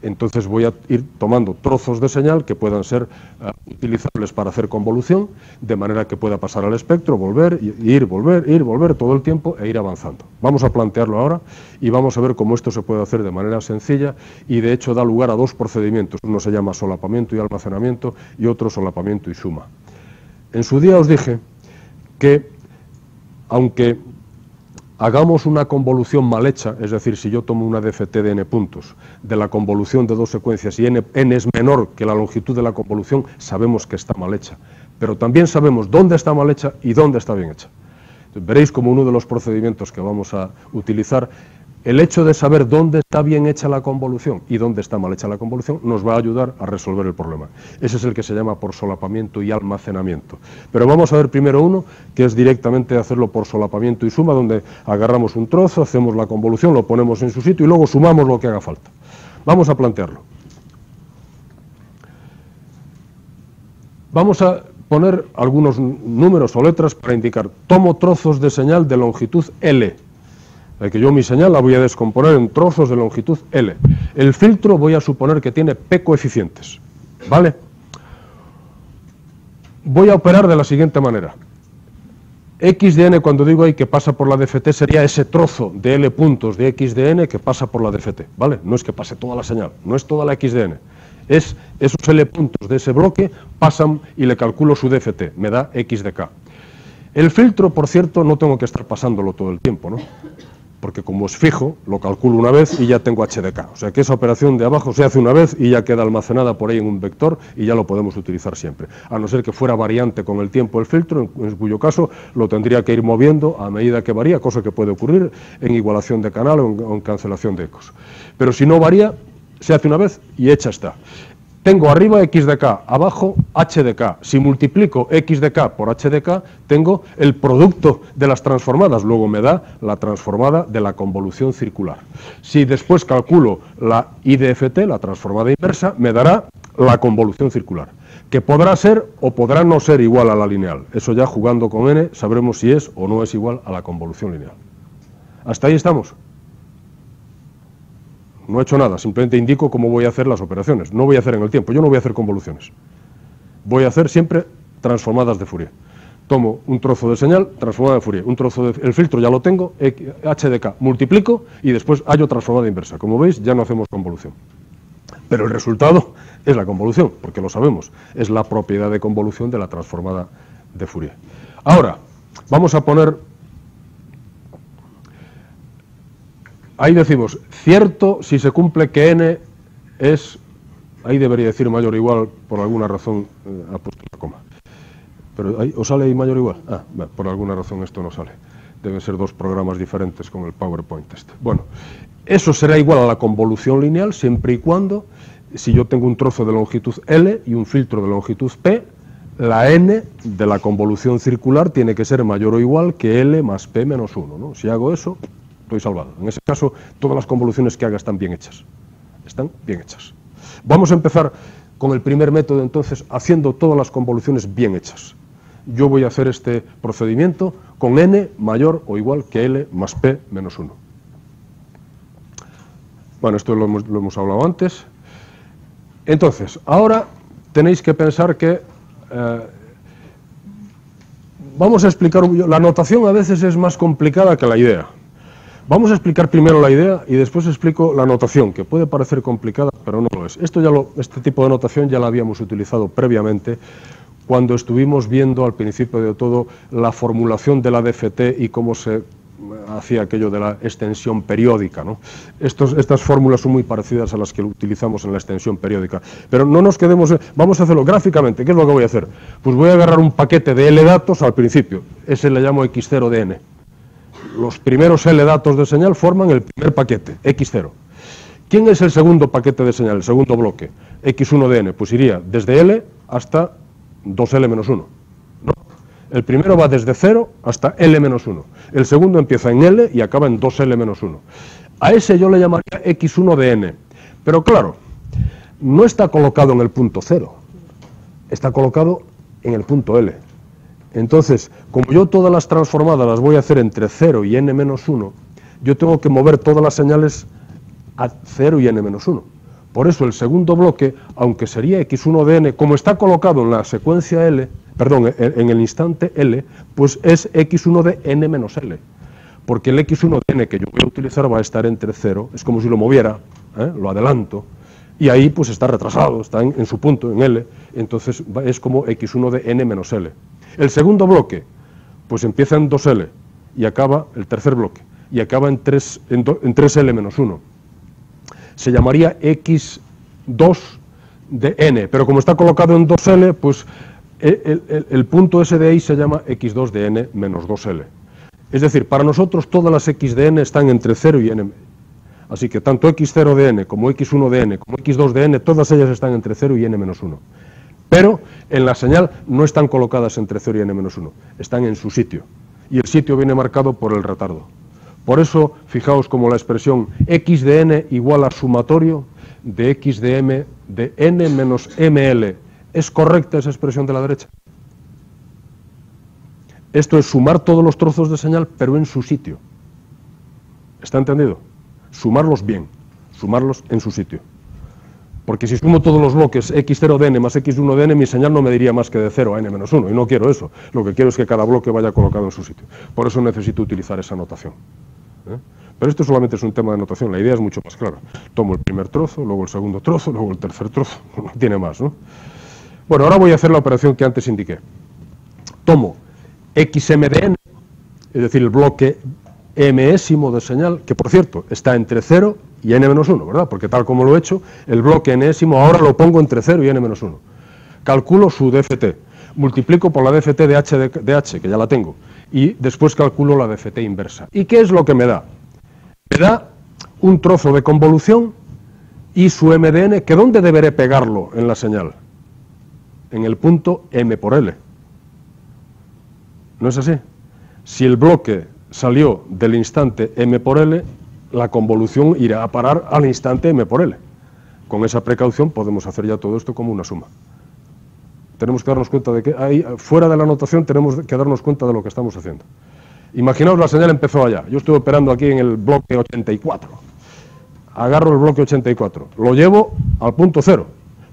Entonces voy a ir tomando trozos de señal que puedan ser utilizables para hacer convolución, de manera que pueda pasar al espectro, volver, ir, volver todo el tiempo e ir avanzando. Vamos a plantearlo ahora y vamos a ver cómo esto se puede hacer de manera sencilla y de hecho da lugar a dos procedimientos. Uno se llama solapamiento y almacenamiento y otro solapamiento y suma. En su día os dije que aunque hagamos una convolución mal hecha, es decir, si yo tomo una DFT de n puntos, de la convolución de dos secuencias y n es menor que la longitud de la convolución, sabemos que está mal hecha. Pero también sabemos dónde está mal hecha y dónde está bien hecha. Entonces, veréis como uno de los procedimientos que vamos a utilizar, el hecho de saber dónde está bien hecha la convolución y dónde está mal hecha la convolución nos va a ayudar a resolver el problema. Ese es el que se llama por solapamiento y almacenamiento. Pero vamos a ver primero uno, que es directamente hacerlo por solapamiento y suma, donde agarramos un trozo, hacemos la convolución, lo ponemos en su sitio y luego sumamos lo que haga falta. Vamos a plantearlo. Vamos a poner algunos números o letras para indicar, tomo trozos de señal de longitud L. Que yo mi señal la voy a descomponer en trozos de longitud L. El filtro voy a suponer que tiene P coeficientes, ¿vale? Voy a operar de la siguiente manera. X de n, cuando digo ahí que pasa por la DFT, sería ese trozo de L puntos de X de n que pasa por la DFT, ¿vale? No es que pase toda la señal, no es toda la X de n. Es esos L puntos de ese bloque pasan y le calculo su DFT, me da X de K. El filtro, por cierto, no tengo que estar pasándolo todo el tiempo, ¿no? Porque como es fijo, lo calculo una vez y ya tengo h de k. O sea que esa operación de abajo se hace una vez y ya queda almacenada por ahí en un vector y ya lo podemos utilizar siempre. A no ser que fuera variante con el tiempo el filtro, en cuyo caso lo tendría que ir moviendo a medida que varía, cosa que puede ocurrir en igualación de canal o en cancelación de ecos. Pero si no varía, se hace una vez y hecha está. Tengo arriba x de k, abajo h de k. Si multiplico x de k por h de k, tengo el producto de las transformadas. Luego me da la transformada de la convolución circular. Si después calculo la IDFT, la transformada inversa, me dará la convolución circular, que podrá ser o podrá no ser igual a la lineal. Eso ya jugando con n sabremos si es o no es igual a la convolución lineal. ¿Hasta ahí estamos? No he hecho nada, simplemente indico cómo voy a hacer las operaciones. No voy a hacer en el tiempo, yo no voy a hacer convoluciones. Voy a hacer siempre transformadas de Fourier. Tomo un trozo de señal, transformada de Fourier. Un trozo de, el filtro ya lo tengo, h de k, multiplico y después hallo transformada inversa. Como veis, ya no hacemos convolución. Pero el resultado es la convolución, porque lo sabemos. Es la propiedad de convolución de la transformada de Fourier. Ahora, vamos a poner... Ahí decimos, cierto si se cumple que n es, ahí debería decir mayor o igual, por alguna razón ha puesto la coma. Pero ahí, ¿o sale ahí mayor o igual? Ah, por alguna razón esto no sale. Deben ser dos programas diferentes con el PowerPoint este. Bueno, eso será igual a la convolución lineal siempre y cuando, si yo tengo un trozo de longitud L y un filtro de longitud P, la n de la convolución circular tiene que ser mayor o igual que L más P menos 1, ¿no? Si hago eso, estoy salvado. En ese caso, todas las convoluciones que haga están bien hechas. Están bien hechas. Vamos a empezar con el primer método, entonces, haciendo todas las convoluciones bien hechas. Yo voy a hacer este procedimiento con n mayor o igual que L más P menos 1. Bueno, esto lo hemos hablado antes. Entonces, ahora tenéis que pensar que... vamos a explicar... La notación a veces es más complicada que la idea. Vamos a explicar primero la idea y después explico la notación, que puede parecer complicada, pero no lo es. Este tipo de notación ya la habíamos utilizado previamente cuando estuvimos viendo al principio de todo la formulación de la DFT y cómo se hacía aquello de la extensión periódica, ¿no? Estas fórmulas son muy parecidas a las que utilizamos en la extensión periódica, pero no nos quedemos... Vamos a hacerlo gráficamente. ¿Qué es lo que voy a hacer? Pues voy a agarrar un paquete de L datos al principio. Ese le llamo X0 de N. Los primeros L datos de señal forman el primer paquete, X0. ¿Quién es el segundo paquete de señal, el segundo bloque? X1 de N, pues iría desde L hasta 2L menos 1. ¿No? El primero va desde 0 hasta L menos 1. El segundo empieza en L y acaba en 2L menos 1. A ese yo le llamaría X1 de N. Pero claro, no está colocado en el punto 0. Está colocado en el punto L. Entonces, como yo todas las transformadas las voy a hacer entre 0 y n-1, yo tengo que mover todas las señales a 0 y n-1. Por eso el segundo bloque, aunque sería x1 de n, como está colocado en la secuencia L, perdón, en el instante L, pues es x1 de n-L. Porque el x1 de n que yo voy a utilizar va a estar entre 0, es como si lo moviera, lo adelanto, y ahí pues está retrasado, está en su punto, en L, entonces es como x1 de n-L. El segundo bloque, pues empieza en 2L y acaba, el tercer bloque, y acaba en 3L-1. Se llamaría x2 de n, pero como está colocado en 2L, pues el punto ese de ahí se llama x2 de n menos 2L. Es decir, para nosotros todas las x de n están entre 0 y n. Así que tanto x0 de n como x1 de n como x2 de n, todas ellas están entre 0 y n-1. Pero en la señal no están colocadas entre 0 y n-1, están en su sitio. Y el sitio viene marcado por el retardo. Por eso, fijaos como la expresión x de n igual a sumatorio de x de m de n menos ml. ¿Es correcta esa expresión de la derecha? Esto es sumar todos los trozos de señal, pero en su sitio. ¿Está entendido? Sumarlos bien, sumarlos en su sitio. Porque si sumo todos los bloques x0 de n más x1 de n, mi señal no me diría más que de 0 a n-1, y no quiero eso. Lo que quiero es que cada bloque vaya colocado en su sitio. Por eso necesito utilizar esa notación. Pero esto solamente es un tema de notación, la idea es mucho más clara. Tomo el primer trozo, luego el segundo trozo, luego el tercer trozo, no tiene más, ¿no? Bueno, ahora voy a hacer la operación que antes indiqué. Tomo xm de n, es decir, el bloque mésimo de señal, que por cierto está entre 0 y n-1, ¿verdad? Porque tal como lo he hecho, el bloque enésimo ahora lo pongo entre 0 y n-1. Calculo su dft, multiplico por la dft de h, que ya la tengo, y después calculo la dft inversa. ¿Y qué es lo que me da? Me da un trozo de convolución y su m de n, que ¿dónde deberé pegarlo en la señal? En el punto m por l. ¿No es así? Si el bloque salió del instante m por l, la convolución irá a parar al instante m por l. Con esa precaución podemos hacer ya todo esto como una suma. Tenemos que darnos cuenta de que ahí, fuera de la notación, tenemos que darnos cuenta de lo que estamos haciendo. Imaginaos, la señal empezó allá. Yo estoy operando aquí en el bloque 84. Agarro el bloque 84, lo llevo al punto 0,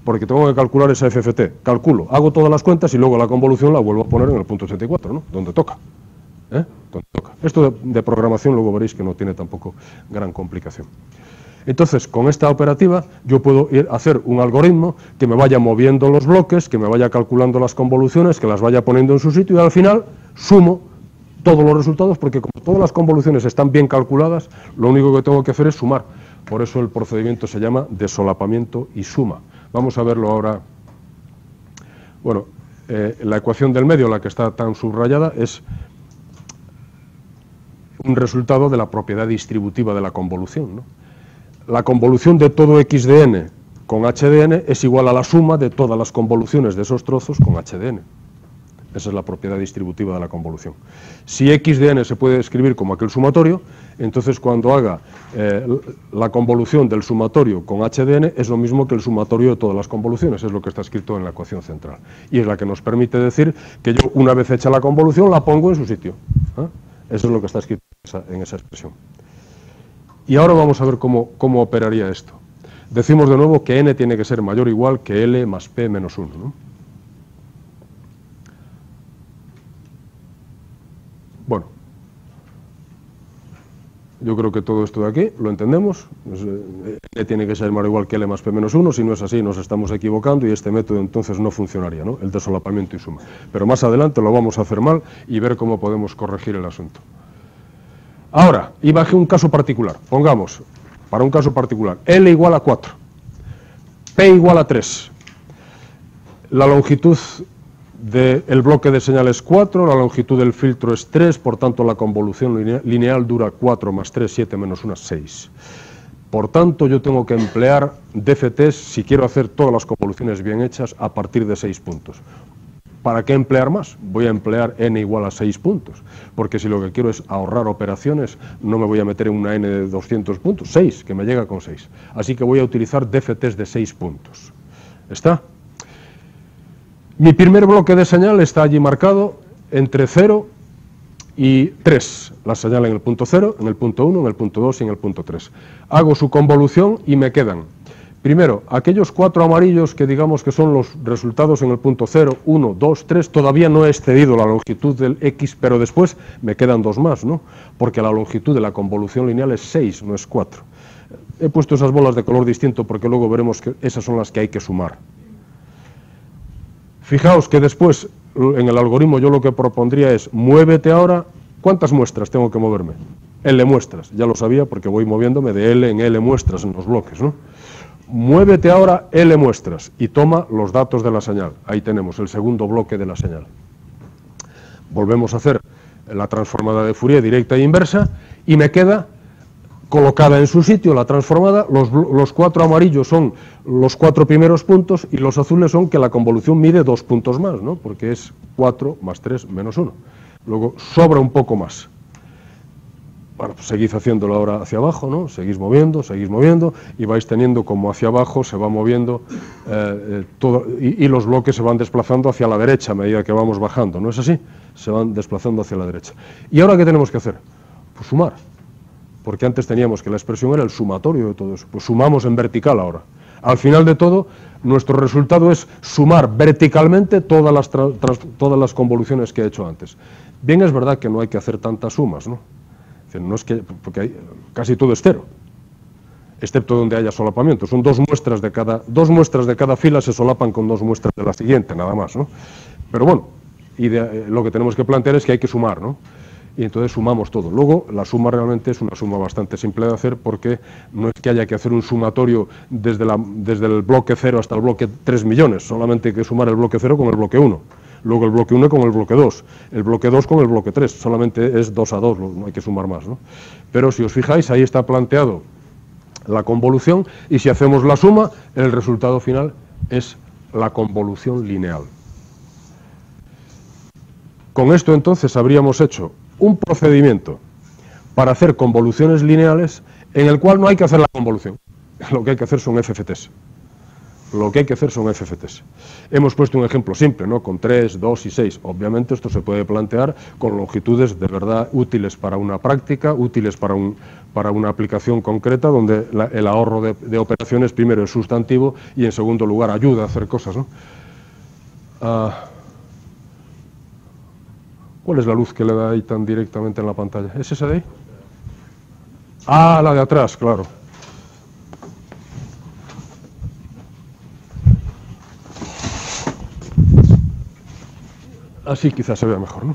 porque tengo que calcular esa FFT. Calculo, hago todas las cuentas y luego la convolución la vuelvo a poner en el punto 84, ¿no? Donde toca. Donde toca. Esto de programación luego veréis que no tiene tampoco gran complicación. Entonces, con esta operativa yo puedo ir a hacer un algoritmo que me vaya moviendo los bloques, que me vaya calculando las convoluciones, que las vaya poniendo en su sitio y al final sumo todos los resultados, porque como todas las convoluciones están bien calculadas, lo único que tengo que hacer es sumar. Por eso el procedimiento se llama de solapamiento y suma. Vamos a verlo ahora. Bueno, la ecuación del medio, la que está tan subrayada, es un resultado de la propiedad distributiva de la convolución, ¿no? La convolución de todo x de n con h de n es igual a la suma de todas las convoluciones de esos trozos con h de n. Esa es la propiedad distributiva de la convolución. Si x de n se puede escribir como aquel sumatorio, entonces cuando haga la convolución del sumatorio con h de n es lo mismo que el sumatorio de todas las convoluciones, es lo que está escrito en la ecuación central. Y es la que nos permite decir que yo, una vez hecha la convolución, la pongo en su sitio. Eso es lo que está escrito en esa expresión. Y ahora vamos a ver cómo operaría esto. Decimos de nuevo que n tiene que ser mayor o igual que L más P menos 1, ¿no? Bueno, yo creo que todo esto de aquí lo entendemos. N tiene que ser mayor o igual que L más P menos 1, si no es así nos estamos equivocando y este método entonces no funcionaría, ¿no? El de solapamiento y suma. Pero más adelante lo vamos a hacer mal y ver cómo podemos corregir el asunto. Ahora, y baje un caso particular, pongamos, para un caso particular, L igual a 4, P igual a 3, la longitud del bloque de señal es 4, la longitud del filtro es 3, por tanto la convolución lineal dura 4 más 3, 7 menos 1, 6. Por tanto, yo tengo que emplear DFTs si quiero hacer todas las convoluciones bien hechas a partir de 6 puntos. ¿Para qué emplear más? Voy a emplear n igual a 6 puntos, porque si lo que quiero es ahorrar operaciones, no me voy a meter en una n de 200 puntos, 6, que me llega con 6. Así que voy a utilizar DFTs de 6 puntos. ¿Está? Mi primer bloque de señal está allí marcado, entre 0 y 3, la señal en el punto 0, en el punto 1, en el punto 2 y en el punto 3. Hago su convolución y me quedan, primero, aquellos 4 amarillos que digamos que son los resultados en el punto 0, 1, 2, 3, todavía no he excedido la longitud del X, pero después me quedan 2 más, ¿no? Porque la longitud de la convolución lineal es 6, no es 4. He puesto esas bolas de color distinto porque luego veremos que esas son las que hay que sumar. Fijaos que después, en el algoritmo, yo lo que propondría es, muévete ahora, ¿cuántas muestras tengo que moverme? L muestras, ya lo sabía porque voy moviéndome de L en L muestras en los bloques, ¿no? Muévete ahora L muestras y toma los datos de la señal. Ahí tenemos el segundo bloque de la señal. Volvemos a hacer la transformada de Fourier directa e inversa y me queda colocada en su sitio la transformada, los 4 amarillos son los 4 primeros puntos y los azules son que la convolución mide 2 puntos más, ¿no? Porque es 4 más 3 menos 1. Luego sobra un poco más. Bueno, pues seguís haciéndolo ahora hacia abajo, ¿no? Seguís moviendo y vais teniendo como hacia abajo se va moviendo todo, y los bloques se van desplazando hacia la derecha a medida que vamos bajando, ¿no es así? Se van desplazando hacia la derecha. ¿Y ahora qué tenemos que hacer? Pues sumar. Porque antes teníamos que la expresión era el sumatorio de todo eso. Pues sumamos en vertical ahora. Al final de todo, nuestro resultado es sumar verticalmente todas las convoluciones que he hecho antes. Bien, es verdad que no hay que hacer tantas sumas, ¿no? Es decir, no es que, porque casi todo es 0, excepto donde haya solapamiento. Son 2 muestras de cada fila se solapan con 2 muestras de la siguiente, nada más, ¿no? Pero bueno, lo que tenemos que plantear es que hay que sumar, ¿no? Y entonces sumamos todo. Luego, la suma realmente es una suma bastante simple de hacer porque no es que haya que hacer un sumatorio desde el bloque 0 hasta el bloque 3 millones, solamente hay que sumar el bloque 0 con el bloque 1, luego el bloque 1 con el bloque 2, el bloque 2 con el bloque 3, solamente es 2 a 2, no hay que sumar más, ¿no? Pero si os fijáis, ahí está planteado la convolución y si hacemos la suma, el resultado final es la convolución lineal. Con esto entonces habríamos hecho un procedimiento para hacer convoluciones lineales en el cual no hay que hacer la convolución, lo que hay que hacer son FFTs. Hemos puesto un ejemplo simple, ¿no? Con 3, 2 y 6. Obviamente esto se puede plantear con longitudes de verdad útiles para una práctica, útiles para una aplicación concreta, donde el ahorro de operaciones primero es sustantivo y en segundo lugar ayuda a hacer cosas, ¿no? ¿Cuál es la luz que le da ahí tan directamente en la pantalla? ¿Es esa de ahí? Ah, la de atrás, claro. Así quizás se vea mejor, ¿no?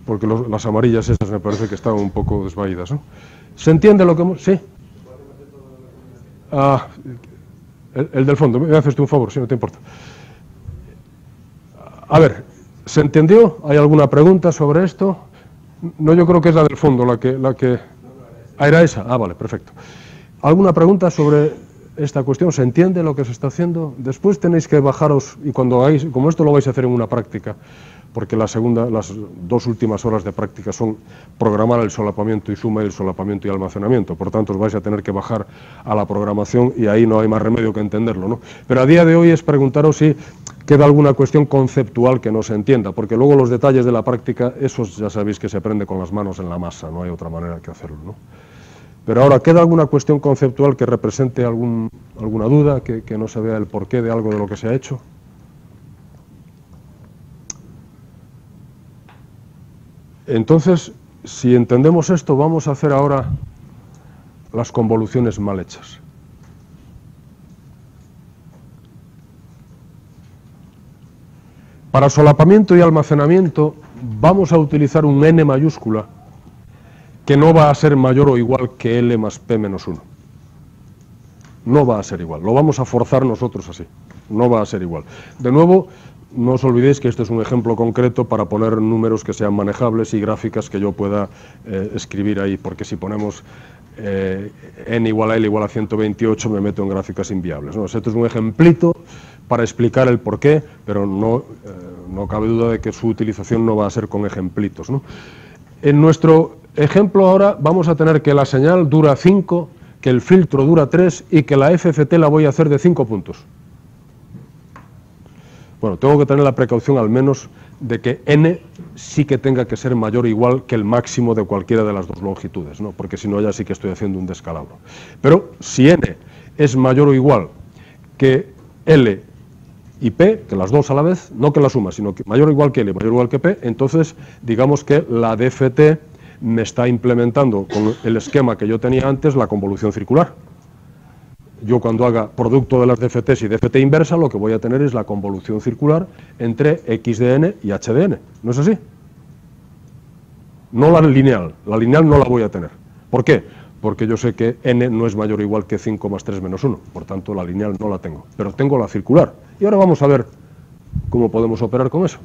Porque las amarillas esas me parece que estaban un poco desvaídas, ¿no? ¿Se entiende lo que hemos...? ¿Sí? Ah, el del fondo, me haces tú un favor, si no te importa. A ver, ¿se entendió? ¿Hay alguna pregunta sobre esto? No, yo creo que es la del fondo, la que... Ah, ¿era esa? Ah, vale, perfecto. ¿Alguna pregunta sobre esta cuestión? ¿Se entiende lo que se está haciendo? Después tenéis que bajaros, y cuando hagáis, como esto lo vais a hacer en una práctica, porque las 2 últimas horas de práctica son programar el solapamiento y suma, y el solapamiento y almacenamiento, por tanto os vais a tener que bajar a la programación y ahí no hay más remedio que entenderlo, ¿no? Pero a día de hoy es preguntaros si queda alguna cuestión conceptual que no se entienda, porque luego los detalles de la práctica, esos ya sabéis que se aprende con las manos en la masa, no hay otra manera que hacerlo, ¿no? Pero ahora, ¿queda alguna cuestión conceptual que represente alguna duda, que no se vea el porqué de algo de lo que se ha hecho? Entonces, si entendemos esto, vamos a hacer ahora las convoluciones mal hechas. Para solapamiento y almacenamiento vamos a utilizar un n mayúscula que no va a ser mayor o igual que L más P menos 1. No va a ser igual, lo vamos a forzar nosotros así, no va a ser igual. De nuevo, no os olvidéis que este es un ejemplo concreto para poner números que sean manejables y gráficas que yo pueda escribir ahí, porque si ponemos n igual a L igual a 128 me meto en gráficas inviables, ¿no? Esto es un ejemplito para explicar el porqué, pero no cabe duda de que su utilización no va a ser con ejemplitos, ¿no? En nuestro ejemplo ahora vamos a tener que la señal dura 5, que el filtro dura 3 y que la FFT la voy a hacer de 5 puntos. Bueno, tengo que tener la precaución al menos de que n sí que tenga que ser mayor o igual que el máximo de cualquiera de las dos longitudes, ¿no? Porque si no ya sí que estoy haciendo un descalabro. Pero si n es mayor o igual que L y P, que las dos a la vez, no que la suma, sino que mayor o igual que L, mayor o igual que P, entonces digamos que la DFT me está implementando con el esquema que yo tenía antes la convolución circular. Yo cuando haga producto de las DFTs y DFT inversa, lo que voy a tener es la convolución circular entre x de n y h de n. ¿No es así? No la lineal no la voy a tener. ¿Por qué? Porque yo sé que n no es mayor o igual que 5 más 3 menos 1, por tanto la lineal no la tengo, pero tengo la circular. Y ahora vamos a ver cómo podemos operar con eso.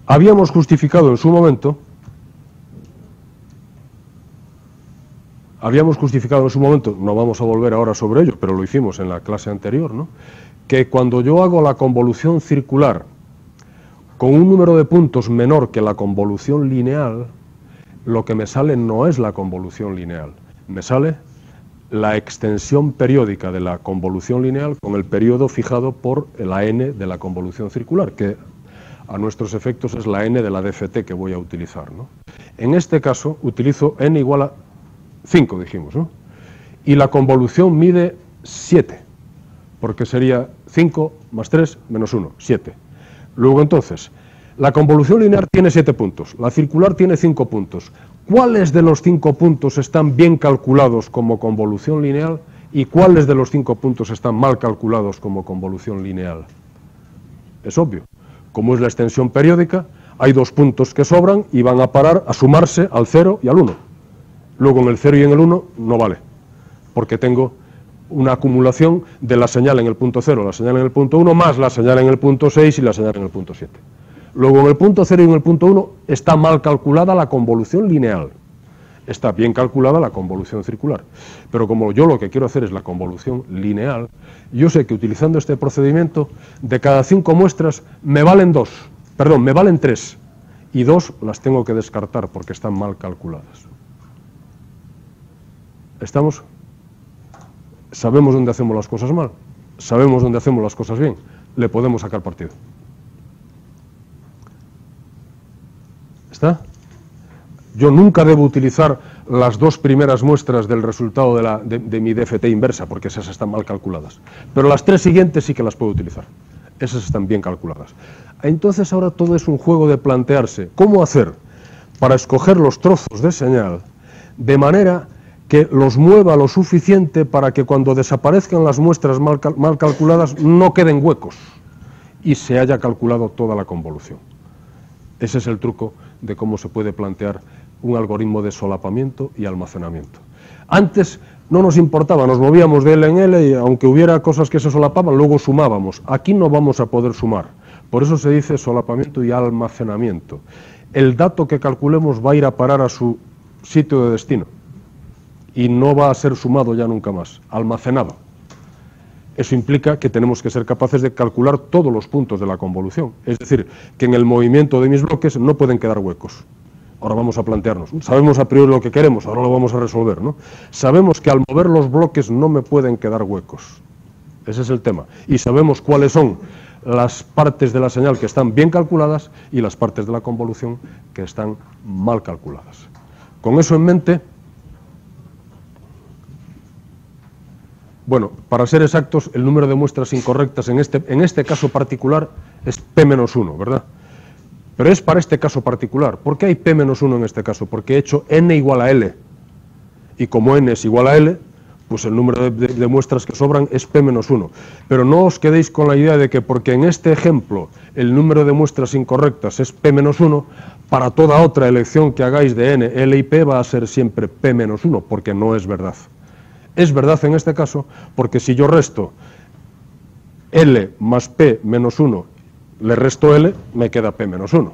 Habíamos justificado en su momento, no vamos a volver ahora sobre ello, pero lo hicimos en la clase anterior, ¿no? Que cuando yo hago la convolución circular con un número de puntos menor que la convolución lineal, lo que me sale no es la convolución lineal, me sale la extensión periódica de la convolución lineal con el periodo fijado por la n de la convolución circular, que a nuestros efectos es la n de la DFT que voy a utilizar, ¿no? En este caso utilizo n igual a 5, dijimos, ¿no? Y la convolución mide 7, porque sería 5 más 3 menos 1, 7. Luego entonces, la convolución lineal tiene 7 puntos, la circular tiene 5 puntos. ¿Cuáles de los 5 puntos están bien calculados como convolución lineal y cuáles de los 5 puntos están mal calculados como convolución lineal? Es obvio. Como es la extensión periódica, hay 2 puntos que sobran y van a parar a sumarse al 0 y al 1. Luego en el 0 y en el 1 no vale, porque tengo una acumulación de la señal en el punto 0, la señal en el punto 1, más la señal en el punto 6 y la señal en el punto 7. Luego en el punto 0 y en el punto 1 está mal calculada la convolución lineal, está bien calculada la convolución circular. Pero como yo lo que quiero hacer es la convolución lineal, yo sé que utilizando este procedimiento, de cada 5 muestras me valen 3, y 2 las tengo que descartar porque están mal calculadas. ¿Estamos? Sabemos dónde hacemos las cosas mal, sabemos dónde hacemos las cosas bien, le podemos sacar partido. ¿Está? Yo nunca debo utilizar las 2 primeras muestras del resultado de mi DFT inversa, porque esas están mal calculadas. Pero las 3 siguientes sí que las puedo utilizar. Esas están bien calculadas. Entonces ahora todo es un juego de plantearse cómo hacer para escoger los trozos de señal de manera que los mueva lo suficiente para que cuando desaparezcan las muestras mal calculadas no queden huecos y se haya calculado toda la convolución. Ese es el truco de cómo se puede plantear un algoritmo de solapamiento y almacenamiento. Antes no nos importaba, nos movíamos de L en L y aunque hubiera cosas que se solapaban, luego sumábamos. Aquí no vamos a poder sumar, por eso se dice solapamiento y almacenamiento. El dato que calculemos va a ir a parar a su sitio de destino y no va a ser sumado ya nunca más, almacenado. Eso implica que tenemos que ser capaces de calcular todos los puntos de la convolución, es decir, que en el movimiento de mis bloques no pueden quedar huecos. Ahora vamos a plantearnos, sabemos a priori lo que queremos, ahora lo vamos a resolver, ¿no? Sabemos que al mover los bloques no me pueden quedar huecos, ese es el tema, y sabemos cuáles son las partes de la señal que están bien calculadas y las partes de la convolución que están mal calculadas. Con eso en mente, bueno, para ser exactos, el número de muestras incorrectas en este caso particular es P-1, ¿verdad? Pero es para este caso particular. ¿Por qué hay P-1 en este caso? Porque he hecho n igual a L. Y como n es igual a L, pues el número de muestras que sobran es P-1. Pero no os quedéis con la idea de que porque en este ejemplo el número de muestras incorrectas es P-1, para toda otra elección que hagáis de n, L y P va a ser siempre P-1, porque no es verdad. Es verdad en este caso porque si yo resto L más P menos 1, le resto L, me queda P menos 1.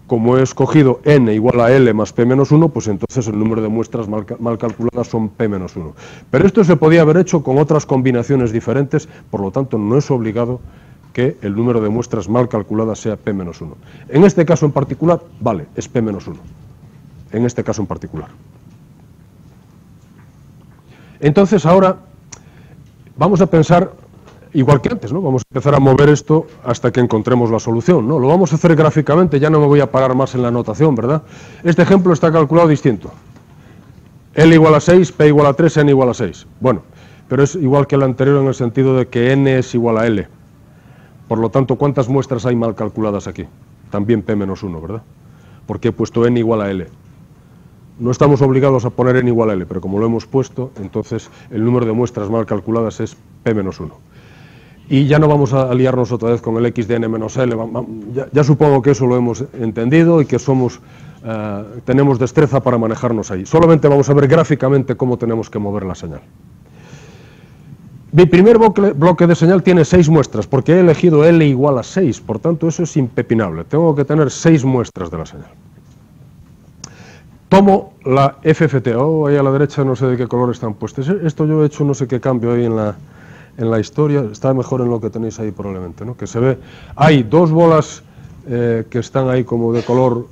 Como he escogido n igual a L más P menos 1, pues entonces el número de muestras mal calculadas son P menos 1. Pero esto se podía haber hecho con otras combinaciones diferentes, por lo tanto no es obligado que el número de muestras mal calculadas sea P menos 1. En este caso en particular, vale, es P menos 1. En este caso en particular. Entonces ahora vamos a pensar igual que antes, ¿no? Vamos a empezar a mover esto hasta que encontremos la solución, ¿no? Lo vamos a hacer gráficamente, ya no me voy a parar más en la notación, ¿verdad? Este ejemplo está calculado distinto. L igual a 6, P igual a 3, N igual a 6. Bueno, pero es igual que el anterior en el sentido de que N es igual a L. Por lo tanto, ¿cuántas muestras hay mal calculadas aquí? También P menos 1, ¿verdad? Porque he puesto N igual a L. No estamos obligados a poner N igual a L, pero como lo hemos puesto, entonces el número de muestras mal calculadas es P menos 1. Y ya no vamos a liarnos otra vez con el X de N menos L. Ya supongo que eso lo hemos entendido y que tenemos destreza para manejarnos ahí. Solamente vamos a ver gráficamente cómo tenemos que mover la señal. Mi primer bloque de señal tiene 6 muestras, porque he elegido L igual a 6, por tanto eso es impepinable. Tengo que tener 6 muestras de la señal. Tomo la FFT, ahí a la derecha no sé de qué color están puestos. Esto yo he hecho no sé qué cambio ahí en la historia, está mejor en lo que tenéis ahí probablemente, ¿no? Que se ve, hay 2 bolas que están ahí como de color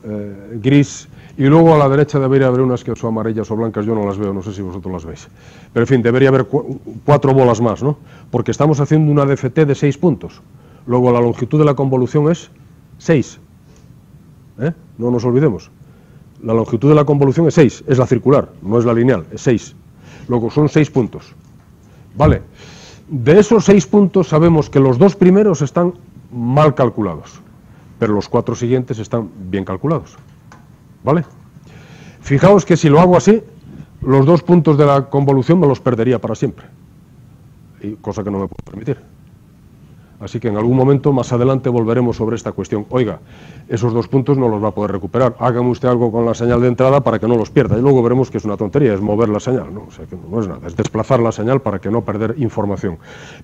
gris, y luego a la derecha debería haber unas que son amarillas o blancas, yo no las veo, no sé si vosotros las veis. Pero en fin, debería haber 4 bolas más, ¿no? Porque estamos haciendo una DFT de 6 puntos. Luego la longitud de la convolución es 6. No nos olvidemos. La longitud de la convolución es 6, es la circular, no es la lineal, es 6. Luego son 6 puntos. Vale, de esos 6 puntos sabemos que los 2 primeros están mal calculados, pero los 4 siguientes están bien calculados. ¿Vale? Fijaos que si lo hago así, los 2 puntos de la convolución me los perdería para siempre, cosa que no me puedo permitir. Así que en algún momento más adelante volveremos sobre esta cuestión. Oiga, esos 2 puntos no los va a poder recuperar. Hágame usted algo con la señal de entrada para que no los pierda. Y luego veremos que es una tontería, es mover la señal, ¿no? O sea, que no es nada, es desplazar la señal para que no perder información.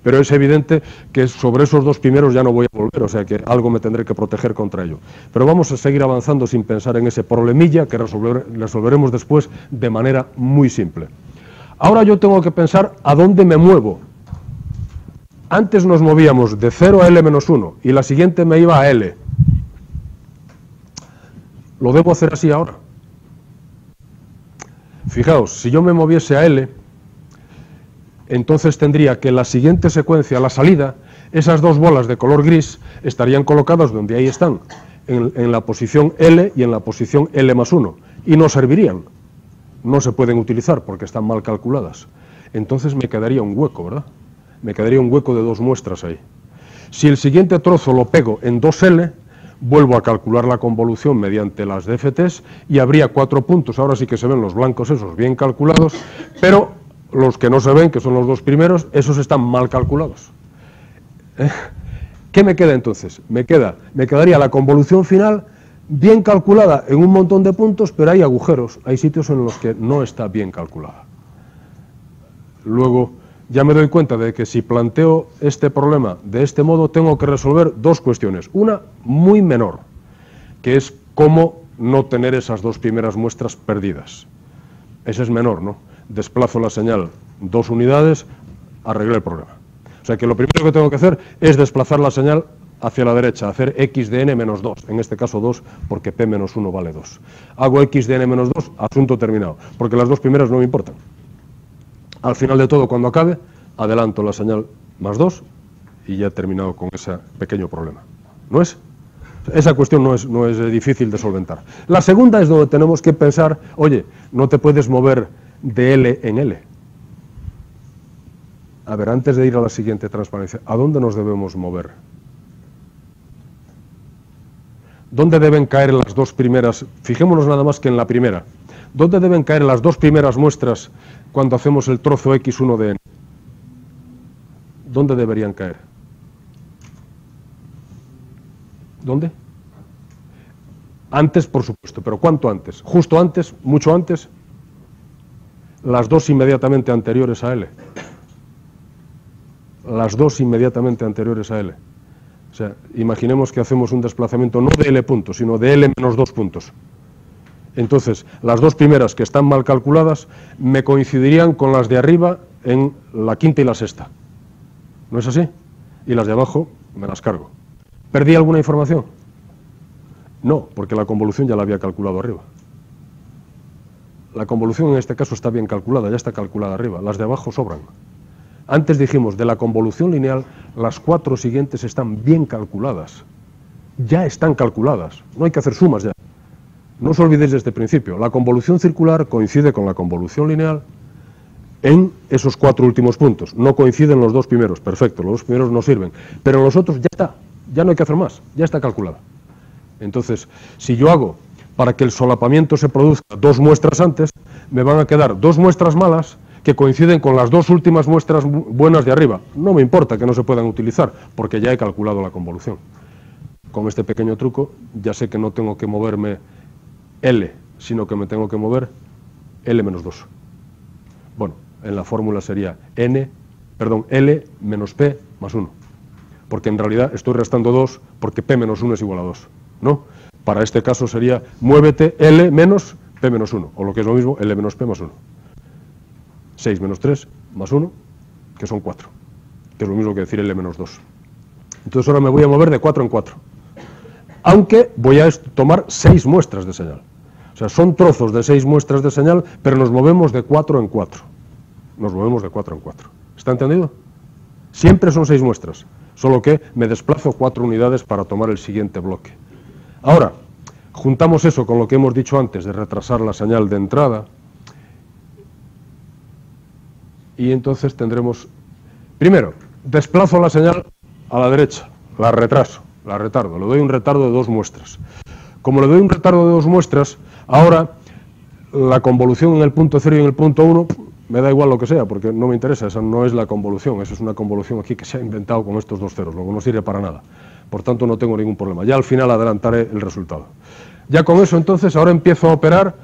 Pero es evidente que sobre esos 2 primeros ya no voy a volver, o sea que algo me tendré que proteger contra ello. Pero vamos a seguir avanzando sin pensar en ese problemilla que resolveremos después de manera muy simple. Ahora yo tengo que pensar a dónde me muevo. Antes nos movíamos de 0 a L menos 1 y la siguiente me iba a L. ¿Lo debo hacer así ahora? Fijaos, si yo me moviese a L, entonces tendría que la siguiente secuencia, la salida, esas 2 bolas de color gris estarían colocadas donde ahí están, en la posición L y en la posición L más 1, y no servirían. No se pueden utilizar porque están mal calculadas. Entonces me quedaría un hueco, ¿verdad? Me quedaría un hueco de 2 muestras ahí. Si el siguiente trozo lo pego en 2L, vuelvo a calcular la convolución mediante las DFTs y habría 4 puntos. Ahora sí que se ven los blancos esos bien calculados, pero los que no se ven, que son los 2 primeros, esos están mal calculados. ¿Qué me queda entonces? Me quedaría la convolución final bien calculada en un montón de puntos, pero hay agujeros, hay sitios en los que no está bien calculada. Luego, ya me doy cuenta de que si planteo este problema de este modo, tengo que resolver 2 cuestiones. Una muy menor, que es cómo no tener esas 2 primeras muestras perdidas. Esa es menor, ¿no? Desplazo la señal 2 unidades, arreglé el problema. O sea que lo primero que tengo que hacer es desplazar la señal hacia la derecha, hacer x de n menos 2, en este caso 2, porque p menos 1 vale 2. Hago x de n menos 2, asunto terminado, porque las 2 primeras no me importan. Al final de todo, cuando acabe, adelanto la señal más 2 y ya he terminado con ese pequeño problema. ¿No es? Esa cuestión no es difícil de solventar. La segunda es donde tenemos que pensar, oye, no te puedes mover de L en L. A ver, antes de ir a la siguiente transparencia, ¿a dónde nos debemos mover? ¿Dónde deben caer las 2 primeras? Fijémonos nada más que en la primera. ¿Dónde deben caer las 2 primeras muestras cuando hacemos el trozo X1 de N? ¿Dónde deberían caer? ¿Dónde? Antes, por supuesto, pero ¿cuánto antes? ¿Justo antes? ¿Mucho antes? Las 2 inmediatamente anteriores a L. Las 2 inmediatamente anteriores a L. O sea, imaginemos que hacemos un desplazamiento no de L puntos, sino de L menos 2 puntos. Entonces, las 2 primeras que están mal calculadas me coincidirían con las de arriba en la quinta y la sexta. ¿No es así? Y las de abajo me las cargo. ¿Perdí alguna información? No, porque la convolución ya la había calculado arriba. La convolución en este caso está bien calculada, ya está calculada arriba. Las de abajo sobran. Antes dijimos, de la convolución lineal, las 4 siguientes están bien calculadas. Ya están calculadas, no hay que hacer sumas ya. No os olvidéis de este principio. La convolución circular coincide con la convolución lineal en esos 4 últimos puntos. No coinciden los 2 primeros, perfecto, los 2 primeros no sirven. Pero los otros ya está, ya no hay que hacer más, ya está calculada. Entonces, si yo hago para que el solapamiento se produzca 2 muestras antes, me van a quedar 2 muestras malas que coinciden con las 2 últimas muestras buenas de arriba. No me importa que no se puedan utilizar, porque ya he calculado la convolución. Con este pequeño truco ya sé que no tengo que moverme L, sino que me tengo que mover L menos 2. Bueno, en la fórmula sería L menos P más 1. Porque en realidad estoy restando 2 porque P menos 1 es igual a 2, ¿no? Para este caso sería muévete L menos P menos 1, o lo que es lo mismo, L menos P más 1. 6 menos 3 más 1, que son 4, que es lo mismo que decir L menos 2. Entonces ahora me voy a mover de 4 en 4, aunque voy a tomar 6 muestras de señal. O sea, son trozos de 6 muestras de señal, pero nos movemos de 4 en 4. Nos movemos de 4 en 4. ¿Está entendido? Siempre son 6 muestras, solo que me desplazo 4 unidades para tomar el siguiente bloque. Ahora, juntamos eso con lo que hemos dicho antes de retrasar la señal de entrada, y entonces tendremos, primero, desplazo la señal a la derecha, la retraso, la retardo, le doy un retardo de 2 muestras. Como le doy un retardo de 2 muestras, ahora la convolución en el punto 0 y en el punto 1, me da igual lo que sea, porque no me interesa, esa no es la convolución, esa es una convolución aquí que se ha inventado con estos 2 ceros, luego no sirve para nada. Por tanto, no tengo ningún problema. Ya al final adelantaré el resultado. Ya con eso, entonces, ahora empiezo a operar,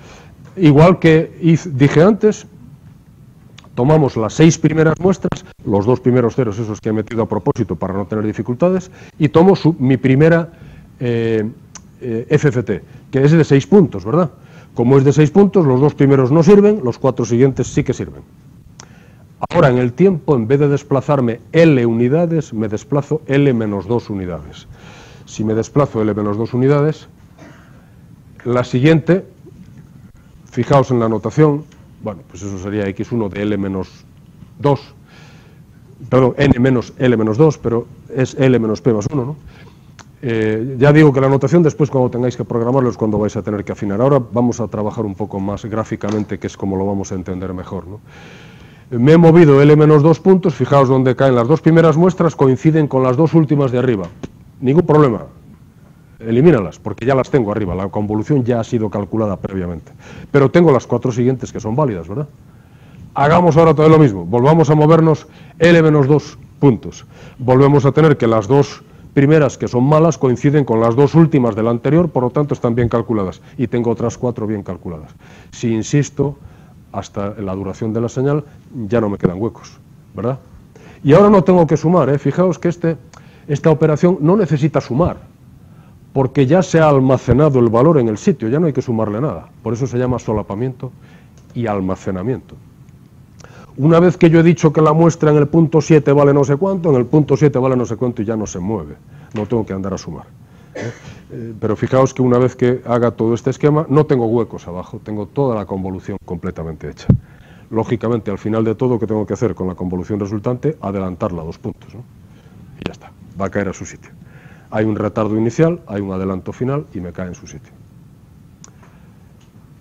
igual que dije antes, tomamos las 6 primeras muestras, los 2 primeros ceros, esos que he metido a propósito para no tener dificultades, y tomo mi primera FFT, que es de 6 puntos, ¿verdad? Como es de 6 puntos, los 2 primeros no sirven, los 4 siguientes sí que sirven. Ahora, en el tiempo, en vez de desplazarme L unidades, me desplazo L menos 2 unidades. Si me desplazo L menos 2 unidades, la siguiente, fijaos en la notación, bueno, pues eso sería X1 de L menos 2, perdón, N menos L menos 2, pero es L menos P más 1, ¿no? Ya digo que la notación después cuando tengáis que programarlo es cuando vais a tener que afinar. Ahora vamos a trabajar un poco más gráficamente, que es como lo vamos a entender mejor, ¿no? Me he movido L menos 2 puntos, fijaos donde caen las 2 primeras muestras, coinciden con las 2 últimas de arriba. Ningún problema, elimínalas, porque ya las tengo arriba, la convolución ya ha sido calculada previamente. Pero tengo las 4 siguientes que son válidas, ¿verdad? Hagamos ahora todo lo mismo, volvamos a movernos L menos 2 puntos. Volvemos a tener que las 2 primeras que son malas coinciden con las 2 últimas del anterior, por lo tanto están bien calculadas, y tengo otras 4 bien calculadas. Si insisto, hasta la duración de la señal ya no me quedan huecos, ¿verdad? Y ahora no tengo que sumar, ¿eh? Fijaos que esta operación no necesita sumar, porque ya se ha almacenado el valor en el sitio, ya no hay que sumarle nada. Por eso se llama solapamiento y almacenamiento. Una vez que yo he dicho que la muestra en el punto 7 vale no sé cuánto, en el punto 7 vale no sé cuánto y ya no se mueve, no tengo que andar a sumar. Pero fijaos que una vez que haga todo este esquema, no tengo huecos abajo, tengo toda la convolución completamente hecha. Lógicamente, al final de todo, ¿qué tengo que hacer con la convolución resultante? Adelantarla a 2 puntos, ¿no? Y ya está, va a caer a su sitio. Hay un retardo inicial, hay un adelanto final y me cae en su sitio.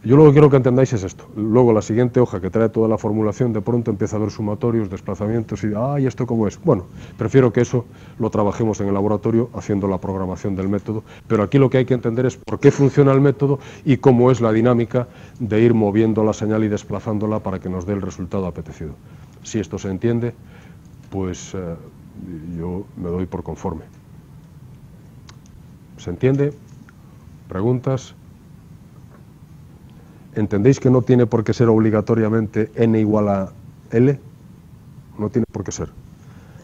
Yo lo que quiero que entendáis es esto. Luego la siguiente hoja que trae toda la formulación, de pronto empieza a haber sumatorios, desplazamientos y ¿y esto cómo es? Bueno, prefiero que eso lo trabajemos en el laboratorio haciendo la programación del método, pero aquí lo que hay que entender es por qué funciona el método y cómo es la dinámica de ir moviendo la señal y desplazándola para que nos dé el resultado apetecido. Si esto se entiende, pues yo me doy por conforme. ¿Se entiende? ¿Preguntas? ¿Entendéis que no tiene por qué ser obligatoriamente n igual a L? No tiene por qué ser.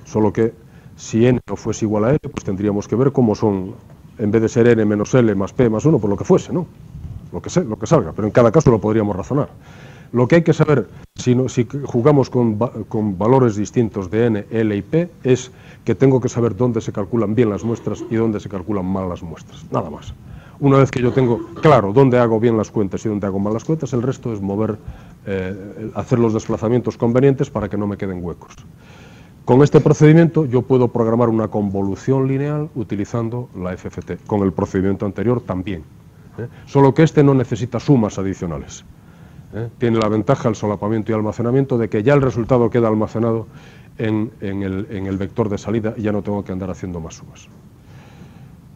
Solo que si n no fuese igual a L, pues tendríamos que ver cómo son, en vez de ser n menos L más P más 1, por lo que fuese, ¿no? Lo que salga, pero en cada caso lo podríamos razonar. Lo que hay que saber, si jugamos con valores distintos de n, L y P, es que tengo que saber dónde se calculan bien las muestras y dónde se calculan mal las muestras, nada más. Una vez que yo tengo claro dónde hago bien las cuentas y dónde hago mal las cuentas, el resto es hacer los desplazamientos convenientes para que no me queden huecos. Con este procedimiento yo puedo programar una convolución lineal utilizando la FFT, con el procedimiento anterior también, solo que este no necesita sumas adicionales. Tiene la ventaja, el solapamiento y almacenamiento, de que ya el resultado queda almacenado en el vector de salida y ya no tengo que andar haciendo más sumas.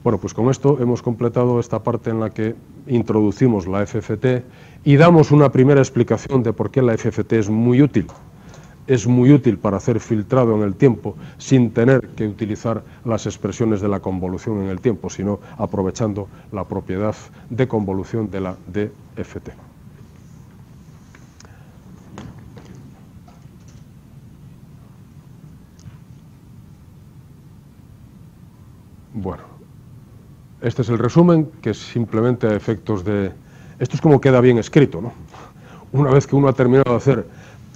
Bueno, pues con esto hemos completado esta parte en la que introducimos la FFT y damos una primera explicación de por qué la FFT es muy útil. Es muy útil para hacer filtrado en el tiempo sin tener que utilizar las expresiones de la convolución en el tiempo, sino aprovechando la propiedad de convolución de la DFT. Bueno, este es el resumen, que es simplemente a efectos de... Esto es como queda bien escrito, ¿no? Una vez que uno ha terminado de hacer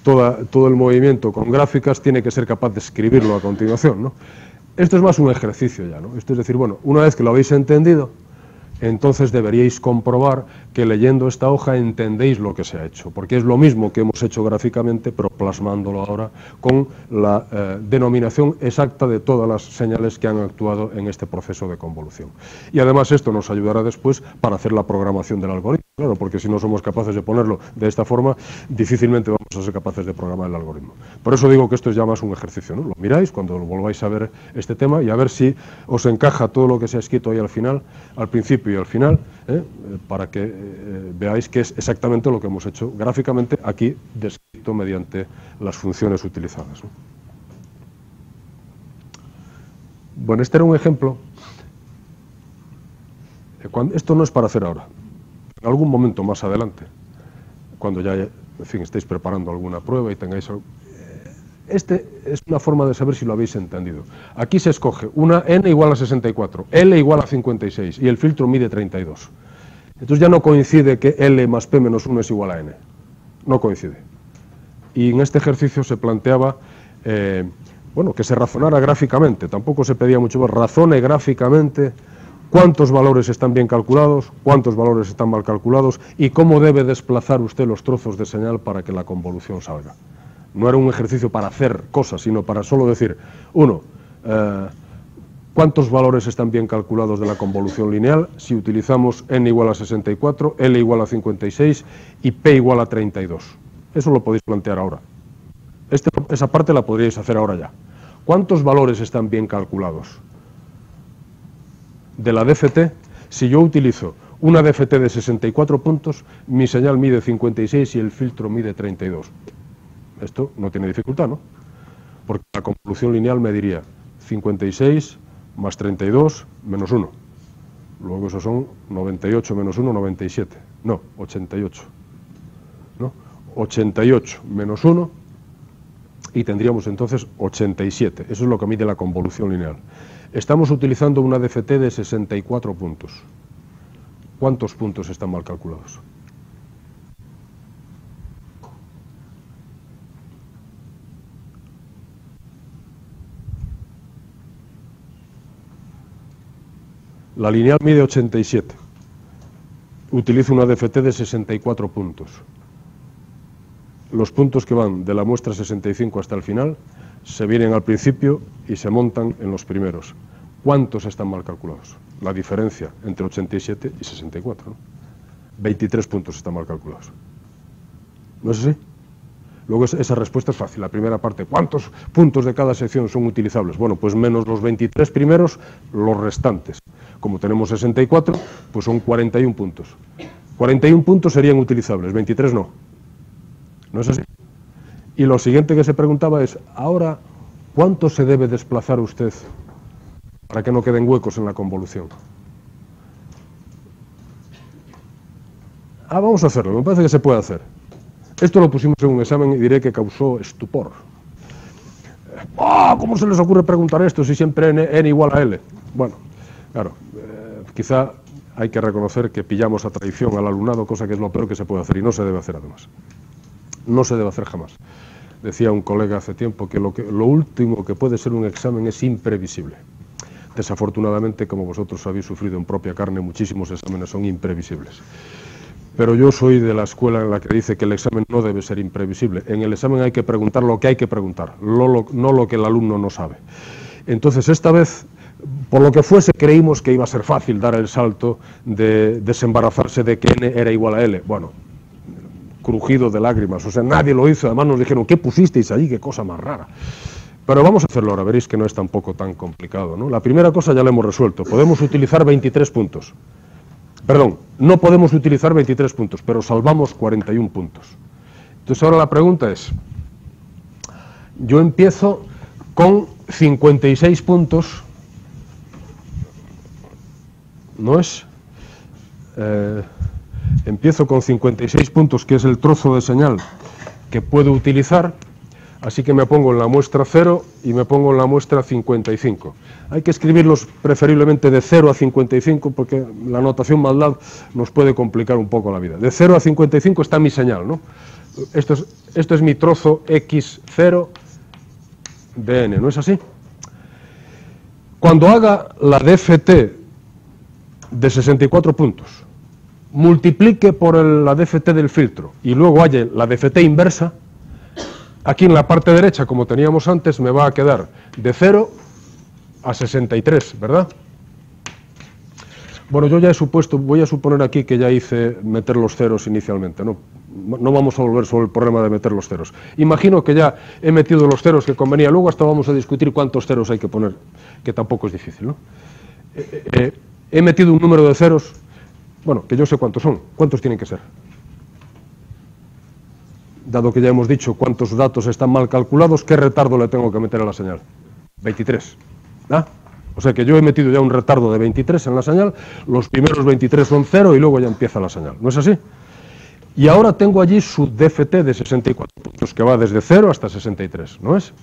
todo el movimiento con gráficas, tiene que ser capaz de escribirlo a continuación, ¿no? Esto es más un ejercicio ya, ¿no? Esto es decir, bueno, una vez que lo habéis entendido, entonces deberíais comprobar que leyendo esta hoja entendéis lo que se ha hecho, porque es lo mismo que hemos hecho gráficamente, pero plasmándolo ahora con la denominación exacta de todas las señales que han actuado en este proceso de convolución. Y además esto nos ayudará después para hacer la programación del algoritmo, claro, porque si no somos capaces de ponerlo de esta forma, difícilmente vamos a ser capaces de programar el algoritmo. Por eso digo que esto es ya más un ejercicio, ¿no? Lo miráis cuando lo volváis a ver este tema y a ver si os encaja todo lo que se ha escrito ahí al final, al principio y al final, para que veáis que es exactamente lo que hemos hecho gráficamente aquí descrito mediante las funciones utilizadas, ¿no? Bueno, este era un ejemplo. Esto no es para hacer ahora, en algún momento más adelante, cuando ya, en fin, estéis preparando alguna prueba y tengáis... Este es una forma de saber si lo habéis entendido. Aquí se escoge una n igual a 64, L igual a 56 y el filtro mide 32. Entonces ya no coincide que L más P menos 1 es igual a n. No coincide. Y en este ejercicio se planteaba, bueno, que se razonara gráficamente. Tampoco se pedía mucho más. Razone gráficamente cuántos valores están bien calculados, cuántos valores están mal calculados y cómo debe desplazar usted los trozos de señal para que la convolución salga. No era un ejercicio para hacer cosas, sino para solo decir, uno, ¿cuántos valores están bien calculados de la convolución lineal si utilizamos n igual a 64, L igual a 56 y P igual a 32? Eso lo podéis plantear ahora. Esa parte la podríais hacer ahora ya. ¿Cuántos valores están bien calculados de la DFT si yo utilizo una DFT de 64 puntos, mi señal mide 56 y el filtro mide 32? Esto no tiene dificultad, ¿no? Porque la convolución lineal me diría 56 más 32 menos 1. Luego eso son 98 menos 1, 97. No, 88. ¿No? 88 menos 1 y tendríamos entonces 87. Eso es lo que mide la convolución lineal. Estamos utilizando una DFT de 64 puntos. ¿Cuántos puntos están mal calculados? La lineal mide 87. Utilizo una DFT de 64 puntos. Los puntos que van de la muestra 65 hasta el final se vienen al principio y se montan en los primeros. ¿Cuántos están mal calculados? La diferencia entre 87 y 64, ¿no? 23 puntos están mal calculados. ¿No es así? Luego esa respuesta es fácil. La primera parte, ¿cuántos puntos de cada sección son utilizables? Bueno, pues menos los 23 primeros, los restantes. Como tenemos 64, pues son 41 puntos. 41 puntos serían utilizables, 23 no. ¿No es así? Y lo siguiente que se preguntaba es, ahora, ¿cuánto se debe desplazar usted para que no queden huecos en la convolución? Vamos a hacerlo, me parece que se puede hacer. Esto lo pusimos en un examen y diré que causó estupor. ¿Cómo se les ocurre preguntar esto si siempre n igual a L? Bueno, claro, quizá hay que reconocer que pillamos a traición al alumnado, cosa que es lo peor que se puede hacer y no se debe hacer además. No se debe hacer jamás. Decía un colega hace tiempo que lo último que puede ser un examen es imprevisible. Desafortunadamente, como vosotros habéis sufrido en propia carne, muchísimos exámenes son imprevisibles. pero yo soy de la escuela en la que dice que el examen no debe ser imprevisible. En el examen hay que preguntar lo que hay que preguntar, no lo que el alumno no sabe. Entonces, esta vez, por lo que fuese, creímos que iba a ser fácil dar el salto de desembarazarse de que n era igual a L. Bueno, crujido de lágrimas, o sea, nadie lo hizo. Además nos dijeron, ¿qué pusisteis allí? Qué cosa más rara. Pero vamos a hacerlo ahora, veréis que no es tampoco tan complicado, ¿no? La primera cosa ya la hemos resuelto, podemos utilizar 23 puntos. Perdón, no podemos utilizar 23 puntos, pero salvamos 41 puntos. Entonces ahora la pregunta es, yo empiezo con 56 puntos, ¿no es? Empiezo con 56 puntos, que es el trozo de señal que puedo utilizar. Así que me pongo en la muestra 0 y me pongo en la muestra 55. Hay que escribirlos preferiblemente de 0 a 55 porque la notación MATLAB nos puede complicar un poco la vida. De 0 a 55 está mi señal, ¿no? Esto es mi trozo X0 de n, ¿no es así? Cuando haga la DFT de 64 puntos, multiplique por la DFT del filtro y luego haya la DFT inversa, aquí en la parte derecha, como teníamos antes, me va a quedar de 0 a 63, ¿verdad? Bueno, yo ya he supuesto, voy a suponer aquí que ya hice meter los ceros inicialmente, ¿no? No vamos a volver sobre el problema de meter los ceros. Imagino que ya he metido los ceros que convenía, luego hasta vamos a discutir cuántos ceros hay que poner, que tampoco es difícil, ¿no? He metido un número de ceros, bueno, que yo sé cuántos son, ¿cuántos tienen que ser? Dado que ya hemos dicho cuántos datos están mal calculados, ¿qué retardo le tengo que meter a la señal? 23. ¿Ah? O sea que yo he metido ya un retardo de 23 en la señal, los primeros 23 son 0 y luego ya empieza la señal. ¿No es así? Y ahora tengo allí su DFT de 64 puntos, que va desde 0 hasta 63, ¿no es?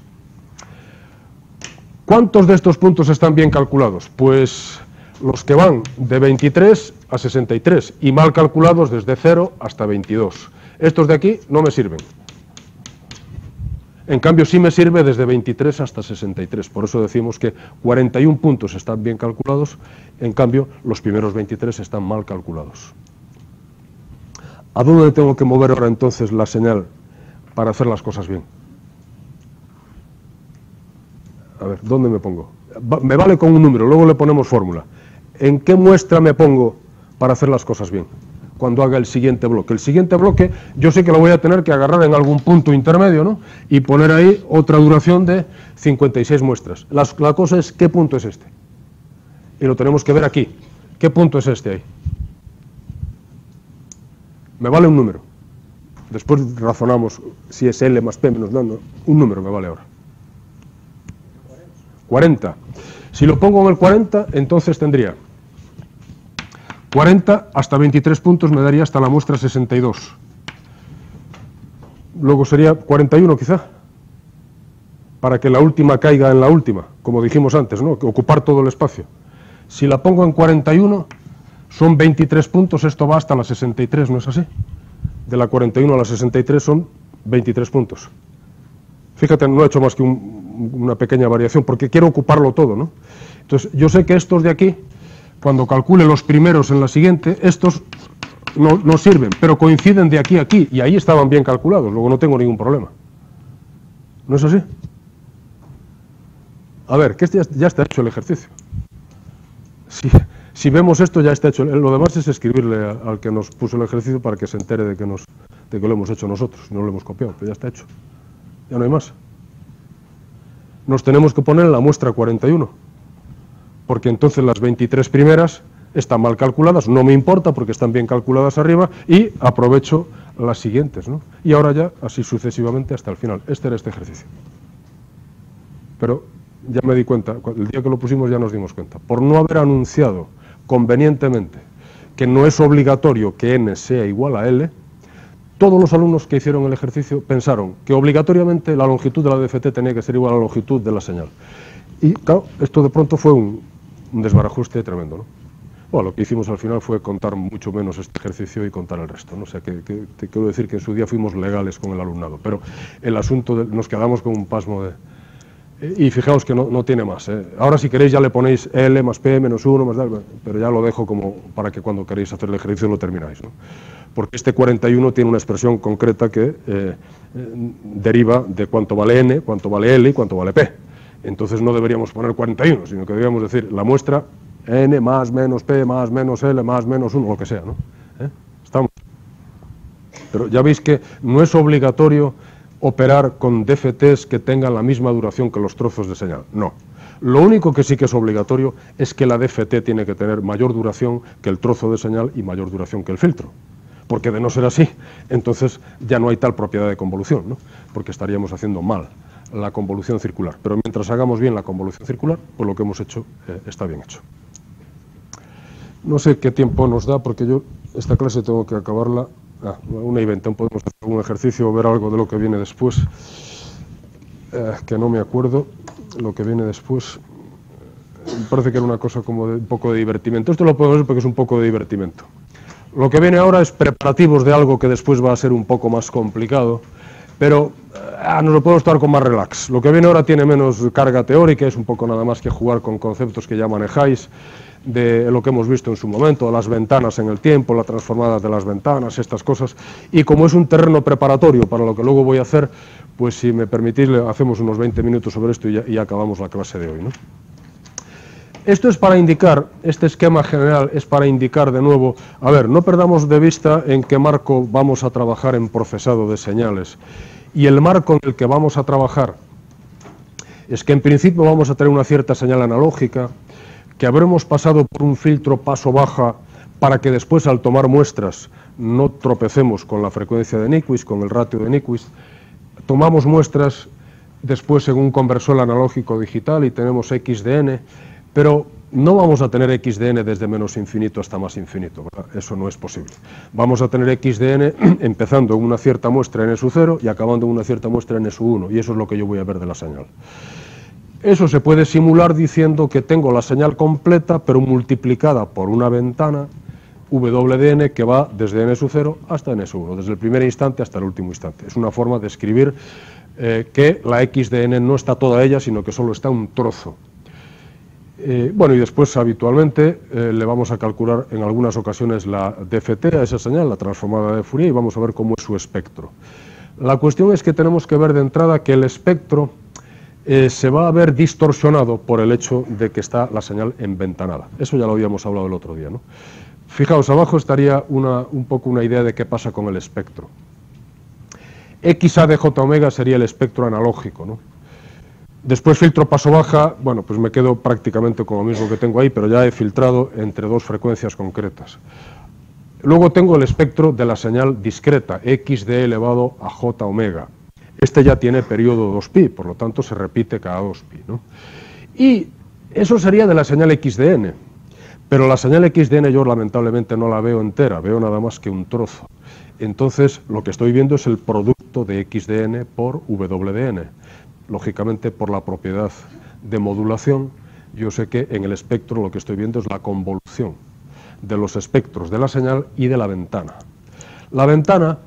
¿Cuántos de estos puntos están bien calculados? Pues los que van de 23 a 63 y mal calculados desde 0 hasta 22. Estos de aquí no me sirven. En cambio, sí me sirve desde 23 hasta 63. Por eso decimos que 41 puntos están bien calculados, en cambio, los primeros 23 están mal calculados. ¿A dónde tengo que mover ahora entonces la señal para hacer las cosas bien? A ver, ¿dónde me pongo? Me vale con un número, luego le ponemos fórmula. ¿En qué muestra me pongo para hacer las cosas bien? Cuando haga el siguiente bloque. El siguiente bloque yo sé que lo voy a tener que agarrar en algún punto intermedio, ¿no? Y poner ahí otra duración de 56 muestras. La cosa es, ¿qué punto es este? Y lo tenemos que ver aquí. ¿Qué punto es este ahí? Me vale un número. Después razonamos si es L más P menos no. Un número me vale ahora. 40. Si lo pongo en el 40, entonces tendría 40 hasta 23 puntos, me daría hasta la muestra 62. Luego sería 41 quizá, para que la última caiga en la última, como dijimos antes, ¿no? Ocupar todo el espacio. Si la pongo en 41, son 23 puntos, esto va hasta la 63, ¿no es así? De la 41 a la 63 son 23 puntos. Fíjate, no he hecho más que una pequeña variación, porque quiero ocuparlo todo, ¿no? Entonces, yo sé que estos de aquí, cuando calcule los primeros en la siguiente, estos no sirven, pero coinciden de aquí a aquí, y ahí estaban bien calculados, luego no tengo ningún problema. ¿No es así? A ver, que ya está hecho el ejercicio. Si vemos esto, ya está hecho. Lo demás es escribirle al que nos puso el ejercicio para que se entere de que lo hemos hecho nosotros, no lo hemos copiado, pero ya está hecho. Ya no hay más. Nos tenemos que poner en la muestra 41, porque entonces las 23 primeras están mal calculadas, no me importa porque están bien calculadas arriba, y aprovecho las siguientes, ¿no? Y ahora ya, así sucesivamente hasta el final. Este era este ejercicio. Pero ya me di cuenta, el día que lo pusimos ya nos dimos cuenta, por no haber anunciado convenientemente que no es obligatorio que n sea igual a L, todos los alumnos que hicieron el ejercicio pensaron que obligatoriamente la longitud de la DFT tenía que ser igual a la longitud de la señal. Y claro, esto de pronto fue un desbarajuste tremendo, ¿no? Bueno, lo que hicimos al final fue contar mucho menos este ejercicio y contar el resto, ¿no? O sea, que te quiero decir que en su día fuimos legales con el alumnado, pero el asunto, nos quedamos con un pasmo Y fijaos que no tiene más. Ahora si queréis ya le ponéis L más P menos 1 más tal, pero ya lo dejo como para que cuando queréis hacer el ejercicio lo termináis, ¿no? Porque este 41 tiene una expresión concreta que deriva de cuánto vale N, cuánto vale L y cuánto vale P. Entonces no deberíamos poner 41, sino que deberíamos decir la muestra N más menos P más menos L más menos 1, lo que sea, ¿no? ¿Estamos? Pero ya veis que no es obligatorio operar con DFTs que tengan la misma duración que los trozos de señal, no. Lo único que sí que es obligatorio es que la DFT tiene que tener mayor duración que el trozo de señal y mayor duración que el filtro, porque de no ser así, entonces ya no hay tal propiedad de convolución, ¿no? Porque estaríamos haciendo mal la convolución circular, pero mientras hagamos bien la convolución circular, pues lo que hemos hecho está bien hecho. No sé qué tiempo nos da, porque yo esta clase tengo que acabarla 1:20, podemos hacer un ejercicio o ver algo de lo que viene después, que no me acuerdo, lo que viene después, me parece que era una cosa como de un poco de divertimento. Esto lo podemos ver porque es un poco de divertimento. Lo que viene ahora es preparativos de algo que después va a ser un poco más complicado, pero nos lo podemos tomar con más relax. Lo que viene ahora tiene menos carga teórica, es un poco nada más que jugar con conceptos que ya manejáis, de lo que hemos visto en su momento, las ventanas en el tiempo, la transformada de las ventanas, estas cosas, y como es un terreno preparatorio para lo que luego voy a hacer, pues si me permitís, hacemos unos 20 minutos sobre esto y ya acabamos la clase de hoy, ¿no? Esto es para indicar, este esquema general es para indicar de nuevo, a ver, no perdamos de vista en qué marco vamos a trabajar en procesado de señales, y el marco en el que vamos a trabajar es que en principio vamos a tener una cierta señal analógica, que habremos pasado por un filtro paso-baja para que después al tomar muestras no tropecemos con la frecuencia de Nyquist, con el ratio de Nyquist. Tomamos muestras después en un conversor analógico digital y tenemos x de n, pero no vamos a tener x de n desde menos infinito hasta más infinito, ¿verdad? Eso no es posible. Vamos a tener x de n empezando en una cierta muestra n sub 0 y acabando en una cierta muestra n sub 1, y eso es lo que yo voy a ver de la señal. Eso se puede simular diciendo que tengo la señal completa, pero multiplicada por una ventana, W de n, que va desde n sub 0 hasta n sub 1, desde el primer instante hasta el último instante. Es una forma de escribir que la x de n no está toda ella, sino que solo está un trozo. Bueno, y después habitualmente le vamos a calcular en algunas ocasiones la DFT a esa señal, la transformada de Fourier, y vamos a ver cómo es su espectro. La cuestión es que tenemos que ver de entrada que el espectro se va a ver distorsionado por el hecho de que está la señal enventanada. Eso ya lo habíamos hablado el otro día, ¿no? Fijaos, abajo estaría un poco una idea de qué pasa con el espectro. XA de J omega sería el espectro analógico, ¿no? Después filtro paso baja, bueno, pues me quedo prácticamente con lo mismo que tengo ahí, pero ya he filtrado entre dos frecuencias concretas. Luego tengo el espectro de la señal discreta, XD elevado a J omega. Este ya tiene periodo 2pi, por lo tanto se repite cada 2pi, ¿no? Y eso sería de la señal x de n, pero la señal x de n yo lamentablemente no la veo entera, veo nada más que un trozo. Entonces lo que estoy viendo es el producto de x de n por w de n. Lógicamente por la propiedad de modulación, yo sé que en el espectro lo que estoy viendo es la convolución de los espectros de la señal y de la ventana. La ventana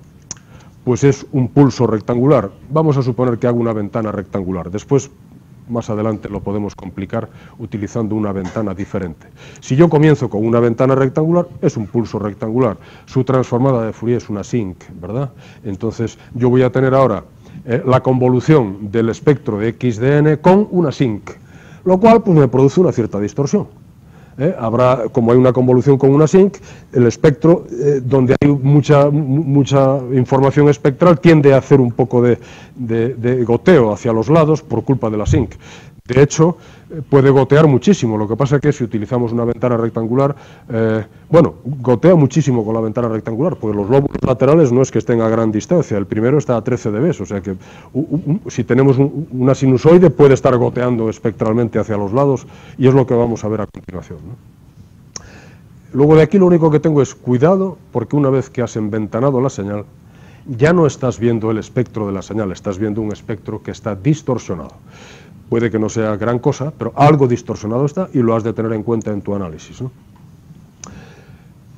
pues es un pulso rectangular. Vamos a suponer que hago una ventana rectangular. Después, más adelante, lo podemos complicar utilizando una ventana diferente. Si yo comienzo con una ventana rectangular, es un pulso rectangular. Su transformada de Fourier es una sinc, ¿verdad? Entonces, yo voy a tener ahora la convolución del espectro de x de n con una sinc, lo cual pues, me produce una cierta distorsión. Habrá, como hay una convolución con una sinc, el espectro, donde hay mucha información espectral, tiende a hacer un poco de goteo hacia los lados por culpa de la sinc. De hecho, puede gotear muchísimo. Lo que pasa es que si utilizamos una ventana rectangular, bueno, gotea muchísimo con la ventana rectangular, porque los lóbulos laterales no es que estén a gran distancia. El primero está a 13 dB, o sea que si tenemos una sinusoide puede estar goteando espectralmente hacia los lados, y es lo que vamos a ver a continuación, ¿no? Luego de aquí lo único que tengo es cuidado, porque una vez que has enventanado la señal, ya no estás viendo el espectro de la señal, estás viendo un espectro que está distorsionado. Puede que no sea gran cosa, pero algo distorsionado está y lo has de tener en cuenta en tu análisis, ¿no?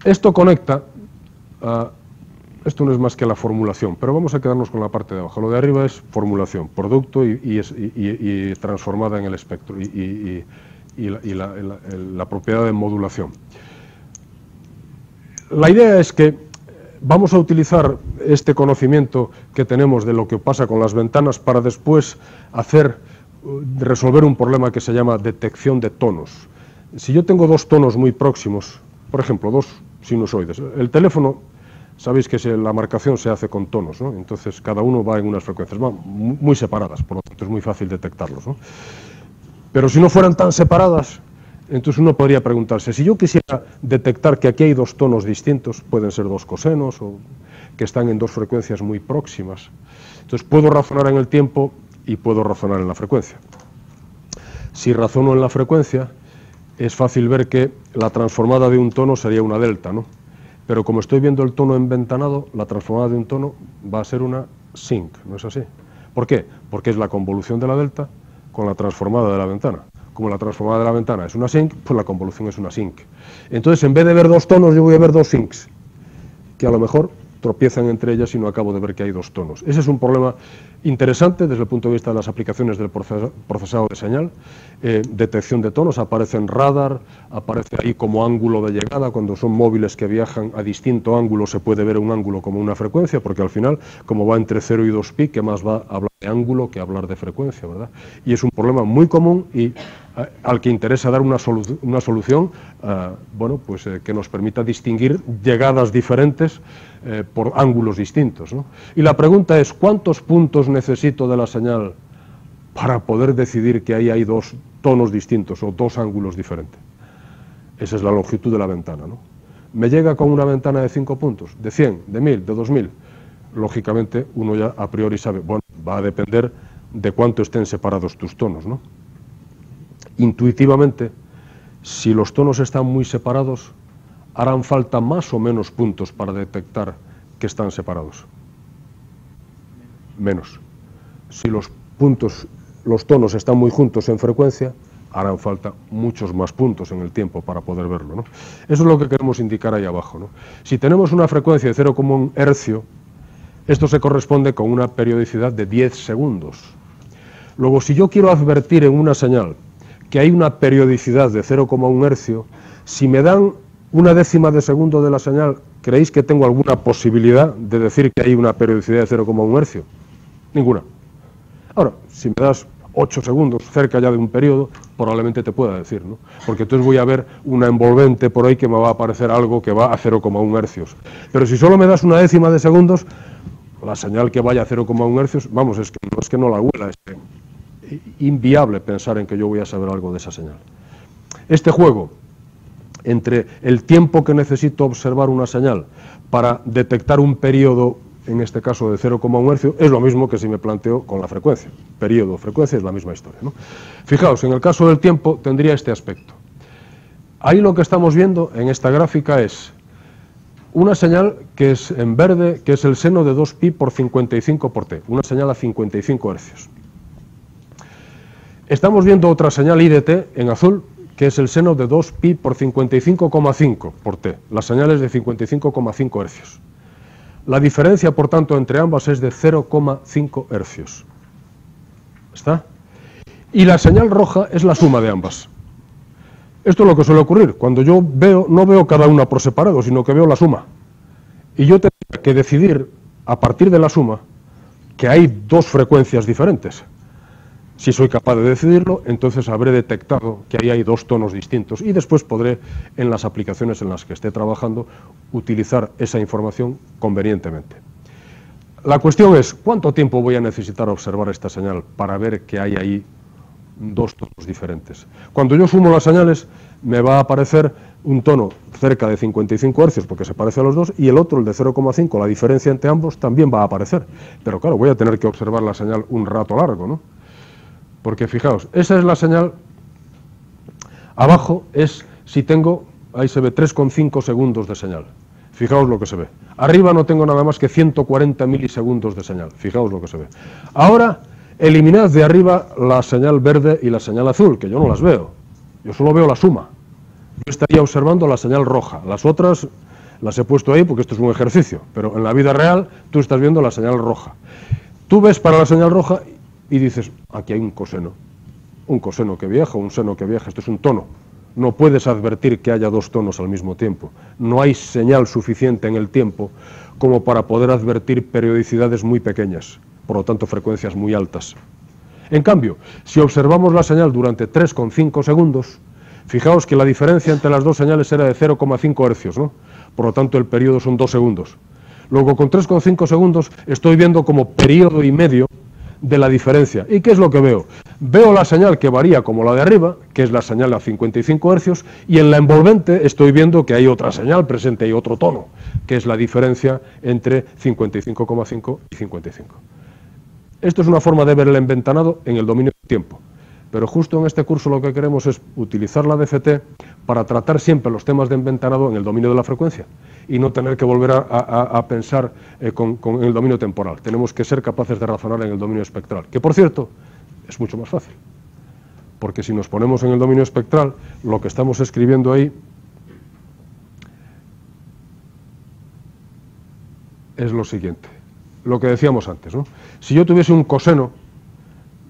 Esto conecta esto no es más que la formulación, pero vamos a quedarnos con la parte de abajo. Lo de arriba es formulación, producto y transformada en el espectro, y la propiedad de modulación. La idea es que vamos a utilizar este conocimiento que tenemos de lo que pasa con las ventanas para después resolver un problema que se llama detección de tonos. Si yo tengo dos tonos muy próximos, por ejemplo, dos sinusoides, el teléfono, sabéis que la marcación se hace con tonos, ¿no? Entonces cada uno va en unas frecuencias muy separadas, por lo tanto es muy fácil detectarlos, ¿no? Pero si no fueran tan separadas, entonces uno podría preguntarse, si yo quisiera detectar que aquí hay dos tonos distintos, pueden ser dos cosenos o que están en dos frecuencias muy próximas, entonces puedo razonar en el tiempo y puedo razonar en la frecuencia. Si razono en la frecuencia, es fácil ver que la transformada de un tono sería una delta, ¿no? Pero como estoy viendo el tono enventanado, la transformada de un tono va a ser una sinc, ¿no es así? ¿Por qué? Porque es la convolución de la delta con la transformada de la ventana. Como la transformada de la ventana es una sinc, pues la convolución es una sinc. Entonces, en vez de ver dos tonos, yo voy a ver dos sincs, que a lo mejor tropiezan entre ellas y no acabo de ver que hay dos tonos. Ese es un problema interesante desde el punto de vista de las aplicaciones del procesado de señal. Detección de tonos, aparece en radar, aparece ahí como ángulo de llegada. Cuando son móviles que viajan a distinto ángulo se puede ver un ángulo como una frecuencia, porque al final, como va entre 0 y 2π, ¿qué más va a hablar de ángulo que hablar de frecuencia, verdad? Y es un problema muy común y al que interesa dar una solución bueno, pues, que nos permita distinguir llegadas diferentes por ángulos distintos, ¿no? Y la pregunta es, ¿cuántos puntos necesito de la señal para poder decidir que ahí hay dos tonos distintos o dos ángulos diferentes? Esa es la longitud de la ventana, ¿no? ¿Me llega con una ventana de 5 puntos, de 100, de 1000, de 2000? Lógicamente uno ya a priori sabe, bueno, va a depender de cuánto estén separados tus tonos, ¿no? Intuitivamente, si los tonos están muy separados, harán falta más o menos puntos para detectar que están separados. Menos. Si los tonos están muy juntos en frecuencia, harán falta muchos más puntos en el tiempo para poder verlo, ¿no? Eso es lo que queremos indicar ahí abajo, ¿no? Si tenemos una frecuencia de 0,1 hercio, esto se corresponde con una periodicidad de 10 segundos. Luego, si yo quiero advertir en una señal que hay una periodicidad de 0,1 hercio, si me dan una décima de segundo de la señal, ¿creéis que tengo alguna posibilidad de decir que hay una periodicidad de 0,1 hercio? Ninguna. Ahora, si me das 8 segundos cerca ya de un periodo, probablemente te pueda decir, ¿no? Porque entonces voy a ver una envolvente por ahí que me va a aparecer algo que va a 0,1 hercios. Pero si solo me das una décima de segundos, la señal que vaya a 0,1 hercios, vamos, es que no la huela, es inviable pensar en que yo voy a saber algo de esa señal. Este juego entre el tiempo que necesito observar una señal para detectar un periodo, en este caso de 0,1 hercio, es lo mismo que si me planteo con la frecuencia. Periodo, frecuencia es la misma historia, ¿no? Fijaos, en el caso del tiempo tendría este aspecto. Ahí lo que estamos viendo en esta gráfica es una señal que es en verde, que es el seno de 2π por 55 por t, una señal a 55 hercios. Estamos viendo otra señal I de t en azul, que es el seno de 2π por 55,5 por t. La señal es de 55,5 hercios. La diferencia, por tanto, entre ambas es de 0,5 hercios. ¿Está? Y la señal roja es la suma de ambas. Esto es lo que suele ocurrir. Cuando yo no veo cada una por separado, sino que veo la suma. Y yo tendría que decidir, a partir de la suma, que hay dos frecuencias diferentes. Si soy capaz de decidirlo, entonces habré detectado que ahí hay dos tonos distintos y después podré, en las aplicaciones en las que esté trabajando, utilizar esa información convenientemente. La cuestión es, ¿cuánto tiempo voy a necesitar observar esta señal para ver que hay ahí dos tonos diferentes? Cuando yo sumo las señales, me va a aparecer un tono cerca de 55 hercios, porque se parece a los dos, y el otro, el de 0,5, la diferencia entre ambos, también va a aparecer. Pero claro, voy a tener que observar la señal un rato largo, ¿no? Porque fijaos, esa es la señal, abajo es si tengo, ahí se ve 3,5 segundos de señal, fijaos lo que se ve. Arriba no tengo nada más que 140 milisegundos de señal, fijaos lo que se ve. Ahora, eliminad de arriba la señal verde y la señal azul, que yo no las veo, yo solo veo la suma. Yo estaría observando la señal roja, las otras Las he puesto ahí porque esto es un ejercicio, pero en la vida real tú estás viendo la señal roja. Tú ves para la señal roja y dices, aquí hay un coseno que viaja, un seno que viaja, esto es un tono. No puedes advertir que haya dos tonos al mismo tiempo. No hay señal suficiente en el tiempo como para poder advertir periodicidades muy pequeñas, por lo tanto frecuencias muy altas. En cambio, si observamos la señal durante 3,5 segundos, fijaos que la diferencia entre las dos señales era de 0,5 hercios, ¿no? Por lo tanto el periodo son 2 segundos. Luego con 3,5 segundos estoy viendo como periodo y medio de la diferencia. ¿Y qué es lo que veo? Veo la señal que varía como la de arriba, que es la señal a 55 hercios, y en la envolvente estoy viendo que hay otra señal presente, hay otro tono, que es la diferencia entre 55,5 y 55. Esto es una forma de ver el emventanado en el dominio del tiempo, pero justo en este curso lo que queremos es utilizar la DFT para tratar siempre los temas de emventanado en el dominio de la frecuencia y no tener que volver a pensar con el dominio temporal. Tenemos que ser capaces de razonar en el dominio espectral, que por cierto es mucho más fácil, porque si nos ponemos en el dominio espectral, lo que estamos escribiendo ahí es lo siguiente, lo que decíamos antes, ¿no? Si yo tuviese un coseno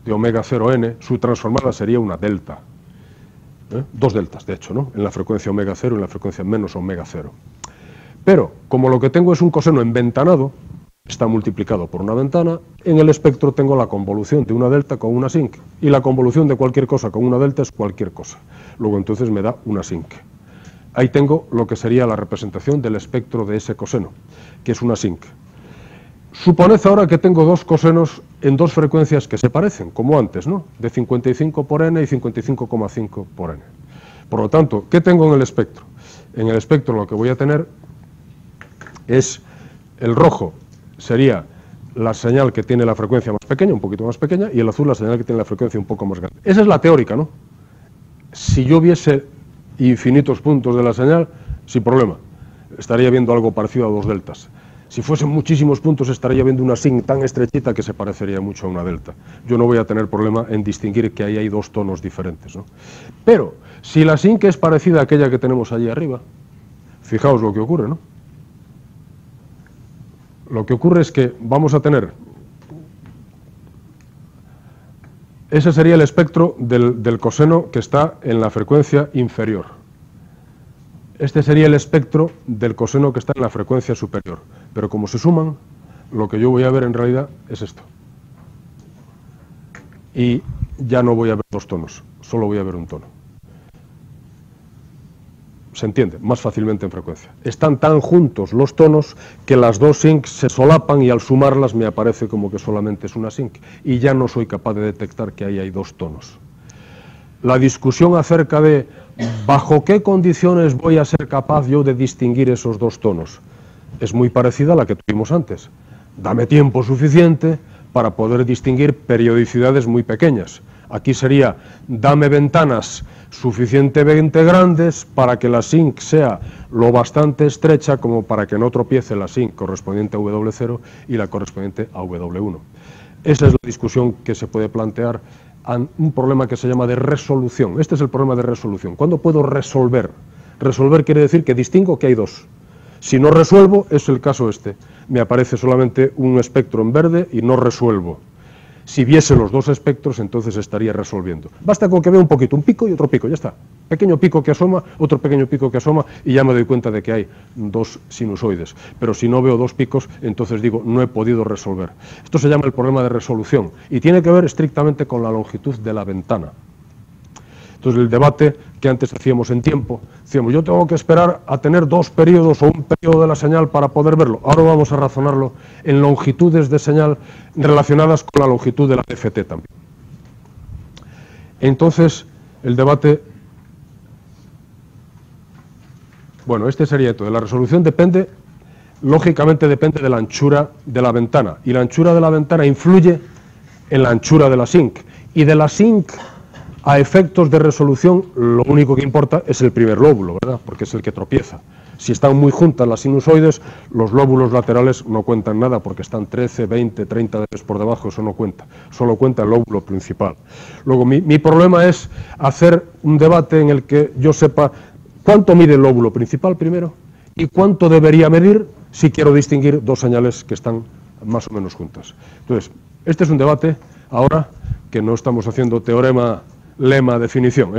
de omega 0n, su transformada sería una delta. Dos deltas, de hecho, ¿no? En la frecuencia omega 0 y en la frecuencia menos omega 0. Pero, como lo que tengo es un coseno enventanado, está multiplicado por una ventana, en el espectro tengo la convolución de una delta con una sinc, y la convolución de cualquier cosa con una delta es cualquier cosa. Luego entonces me da una sinc. Ahí tengo lo que sería la representación del espectro de ese coseno, que es una sinc. Suponed ahora que tengo dos cosenos en dos frecuencias que se parecen, como antes, ¿no? De 55 por n y 55,5 por n. Por lo tanto, ¿qué tengo en el espectro? En el espectro lo que voy a tener es el rojo, sería la señal que tiene la frecuencia más pequeña, un poquito más pequeña, y el azul la señal que tiene la frecuencia un poco más grande. Esa es la teórica, ¿no? Si yo viese infinitos puntos de la señal, sin problema, estaría viendo algo parecido a dos deltas. Si fuesen muchísimos puntos estaría viendo una sinc tan estrechita que se parecería mucho a una delta. Yo no voy a tener problema en distinguir que ahí hay dos tonos diferentes, ¿no? Pero si la sinc es parecida a aquella que tenemos allí arriba, fijaos lo que ocurre, ¿no? Lo que ocurre es que vamos a tener, ese sería el espectro del coseno que está en la frecuencia inferior. Este sería el espectro del coseno que está en la frecuencia superior. Pero como se suman, lo que yo voy a ver en realidad es esto. Y ya no voy a ver dos tonos, solo voy a ver un tono. Se entiende más fácilmente en frecuencia. Están tan juntos los tonos que las dos sincs se solapan y al sumarlas me aparece como que solamente es una sinc. Y ya no soy capaz de detectar que ahí hay dos tonos. La discusión acerca de bajo qué condiciones voy a ser capaz yo de distinguir esos dos tonos es muy parecida a la que tuvimos antes. Dame tiempo suficiente para poder distinguir periodicidades muy pequeñas. Aquí sería, dame ventanas suficientemente grandes para que la sinc sea lo bastante estrecha como para que no tropiece la sinc correspondiente a W0 y la correspondiente a W1. Esa es la discusión que se puede plantear a un problema que se llama de resolución. Este es el problema de resolución. ¿Cuándo puedo resolver? Resolver quiere decir que distingo que hay dos. Si no resuelvo, es el caso este. Me aparece solamente un espectro en verde y no resuelvo. Si viese los dos espectros, entonces estaría resolviendo. Basta con que vea un poquito, un pico y otro pico, ya está. Pequeño pico que asoma, otro pequeño pico que asoma, y ya me doy cuenta de que hay dos sinusoides. Pero si no veo dos picos, entonces digo, no he podido resolver. Esto se llama el problema de resolución, y tiene que ver estrictamente con la longitud de la ventana. Entonces el debate que antes hacíamos en tiempo, decíamos, yo tengo que esperar a tener dos periodos o un periodo de la señal para poder verlo. Ahora vamos a razonarlo en longitudes de señal relacionadas con la longitud de la DFT también. Entonces, el debate, bueno, este sería todo. La resolución depende, lógicamente depende de la anchura de la ventana, y la anchura de la ventana influye en la anchura de la sinc, y de la sinc a efectos de resolución, lo único que importa es el primer lóbulo, ¿verdad? Porque es el que tropieza. Si están muy juntas las sinusoides, los lóbulos laterales no cuentan nada, porque están 13, 20, 30 veces por debajo, eso no cuenta. Solo cuenta el lóbulo principal. Luego, mi problema es hacer un debate en el que yo sepa cuánto mide el lóbulo principal primero y cuánto debería medir si quiero distinguir dos señales que están más o menos juntas. Entonces, este es un debate ahora que no estamos haciendo teorema, lema, definición.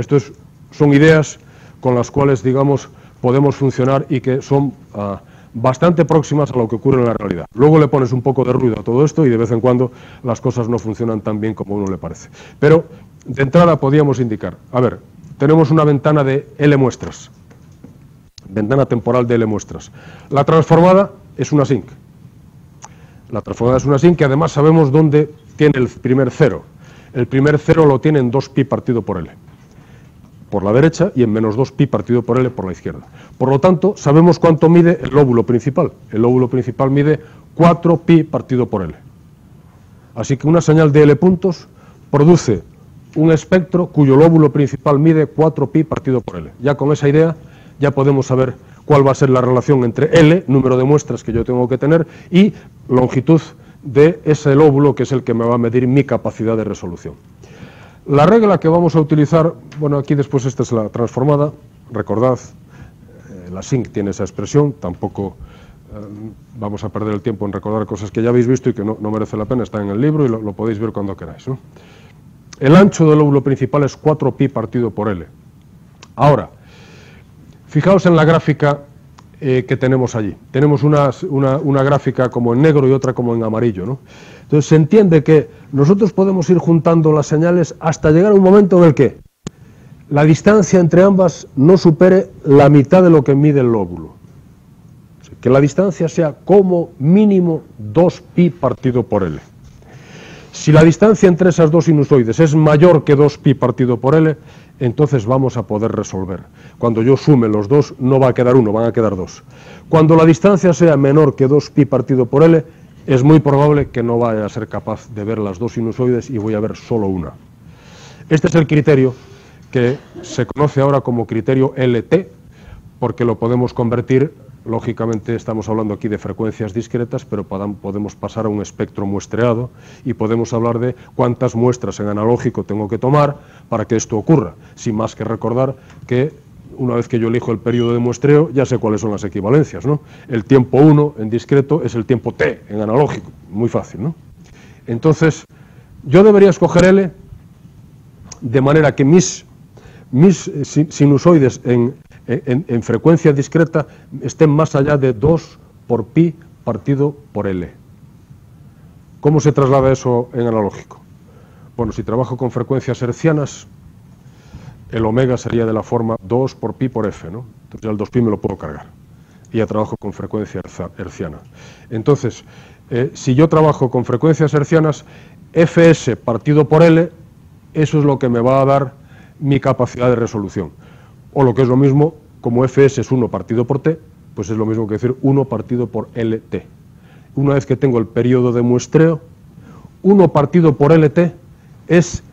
Son ideas con las cuales, digamos, podemos funcionar y que son bastante próximas a lo que ocurre en la realidad. Luego le pones un poco de ruido a todo esto y de vez en cuando las cosas no funcionan tan bien como a uno le parece. Pero de entrada podíamos indicar, a ver, tenemos una ventana de L muestras, ventana temporal de L muestras. La transformada es una sinc. La transformada es una sinc que además sabemos dónde tiene el primer cero. El primer cero lo tiene en 2pi partido por L, por la derecha, y en menos 2pi partido por L por la izquierda. Por lo tanto, sabemos cuánto mide el lóbulo principal. El lóbulo principal mide 4pi partido por L. Así que una señal de L puntos produce un espectro cuyo lóbulo principal mide 4pi partido por L. Ya con esa idea ya podemos saber cuál va a ser la relación entre L, número de muestras que yo tengo que tener, y longitud de ese lóbulo, que es el que me va a medir mi capacidad de resolución. La regla que vamos a utilizar, bueno, aquí después esta es la transformada, recordad, la sinc tiene esa expresión, tampoco vamos a perder el tiempo en recordar cosas que ya habéis visto y que no merece la pena, está en el libro y lo podéis ver cuando queráis, ¿no? El ancho del lóbulo principal es 4pi partido por L. Ahora, fijaos en la gráfica que tenemos allí. Tenemos una gráfica como en negro y otra como en amarillo, ¿no? Entonces se entiende que nosotros podemos ir juntando las señales hasta llegar a un momento en el que la distancia entre ambas no supere la mitad de lo que mide el lóbulo. O sea, que la distancia sea como mínimo 2pi partido por L. Si la distancia entre esas dos sinusoides es mayor que 2pi partido por L, entonces vamos a poder resolver. Cuando yo sume los dos, no va a quedar uno, van a quedar dos. Cuando la distancia sea menor que 2pi partido por L, es muy probable que no vaya a ser capaz de ver las dos sinusoides y voy a ver solo una. Este es el criterio que se conoce ahora como criterio LT, porque lo podemos convertir, lógicamente estamos hablando aquí de frecuencias discretas, pero podemos pasar a un espectro muestreado y podemos hablar de cuántas muestras en analógico tengo que tomar para que esto ocurra, sin más que recordar que una vez que yo elijo el periodo de muestreo ya sé cuáles son las equivalencias, ¿no? El tiempo 1 en discreto es el tiempo t en analógico, muy fácil, ¿no? Entonces, yo debería escoger L de manera que mis sinusoides en frecuencia discreta estén más allá de 2 por pi partido por L. ¿Cómo se traslada eso en analógico? Bueno, si trabajo con frecuencias hercianas, el omega sería de la forma 2 por pi por f, ¿no? Entonces ya el 2pi me lo puedo cargar. Y ya trabajo con frecuencia herciana. Entonces, si yo trabajo con frecuencias hercianas, fs partido por L, eso es lo que me va a dar mi capacidad de resolución. O lo que es lo mismo, como fs es 1 partido por t, pues es lo mismo que decir 1 partido por lt. Una vez que tengo el periodo de muestreo, 1 partido por lt es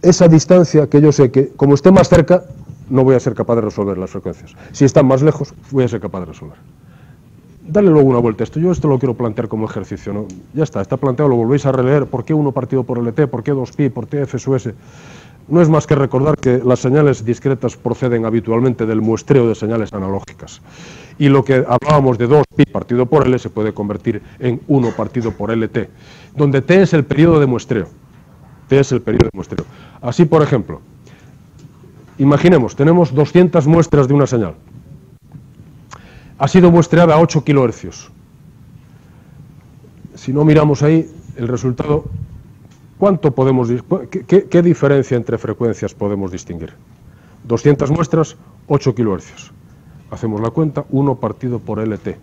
esa distancia que yo sé que, como esté más cerca, no voy a ser capaz de resolver las frecuencias. Si están más lejos, voy a ser capaz de resolver. Dale luego una vuelta a esto. Yo esto lo quiero plantear como ejercicio, ¿no? Ya está planteado, lo volvéis a releer. ¿Por qué 1 partido por lt? ¿Por qué 2pi? ¿Por qué f sub s? No es más que recordar que las señales discretas proceden habitualmente del muestreo de señales analógicas. Y lo que hablábamos de 2pi partido por L se puede convertir en 1 partido por LT, donde T es el periodo de muestreo. T es el periodo de muestreo. Así, por ejemplo, imaginemos, tenemos 200 muestras de una señal. Ha sido muestreada a 8 kHz. Si no miramos ahí, el resultado... ¿Qué diferencia entre frecuencias podemos distinguir? 200 muestras, 8 kHz. Hacemos la cuenta, 1 partido por LT.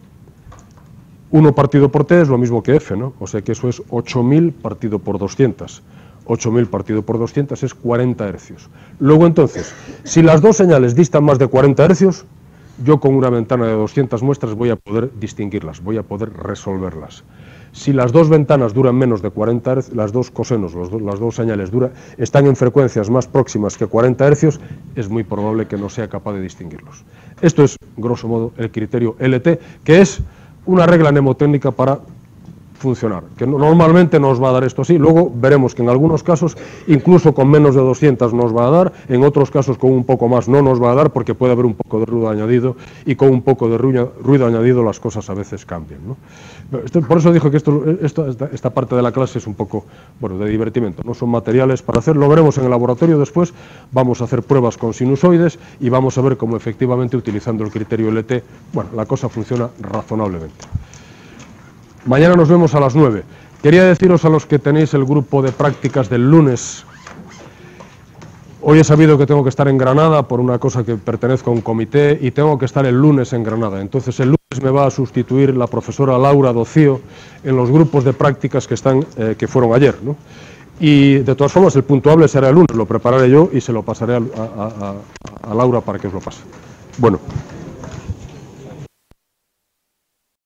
1 partido por T es lo mismo que F, ¿no? O sea que eso es 8000 partido por 200. 8000 partido por 200 es 40 hercios. Luego entonces, si las dos señales distan más de 40 hercios, yo con una ventana de 200 muestras voy a poder distinguirlas, voy a poder resolverlas. Si las dos ventanas duran menos de 40 hercios, las dos cosenos, las dos señales están en frecuencias más próximas que 40 hercios, es muy probable que no sea capaz de distinguirlos. Esto es, grosso modo, el criterio LT, que es una regla mnemotécnica para funcionar, que normalmente nos va a dar esto así. Luego veremos que en algunos casos, incluso con menos de 200 nos va a dar, en otros casos con un poco más no nos va a dar, porque puede haber un poco de ruido añadido, y con un poco de ruido añadido las cosas a veces cambian, ¿no? Por eso dije que esta parte de la clase es un poco, bueno, de divertimento, no son materiales para hacer. Lo veremos en el laboratorio después. Vamos a hacer pruebas con sinusoides y vamos a ver cómo efectivamente, utilizando el criterio LT, bueno, la cosa funciona razonablemente. Mañana nos vemos a las 9. Quería deciros a los que tenéis el grupo de prácticas del lunes. Hoy he sabido que tengo que estar en Granada por una cosa que pertenezco a un comité y tengo que estar el lunes en Granada. Entonces el lunes me va a sustituir la profesora Laura Docío en los grupos de prácticas que fueron ayer, ¿no? Y de todas formas el puntuable será el lunes, lo prepararé yo y se lo pasaré a Laura para que os lo pase. Bueno.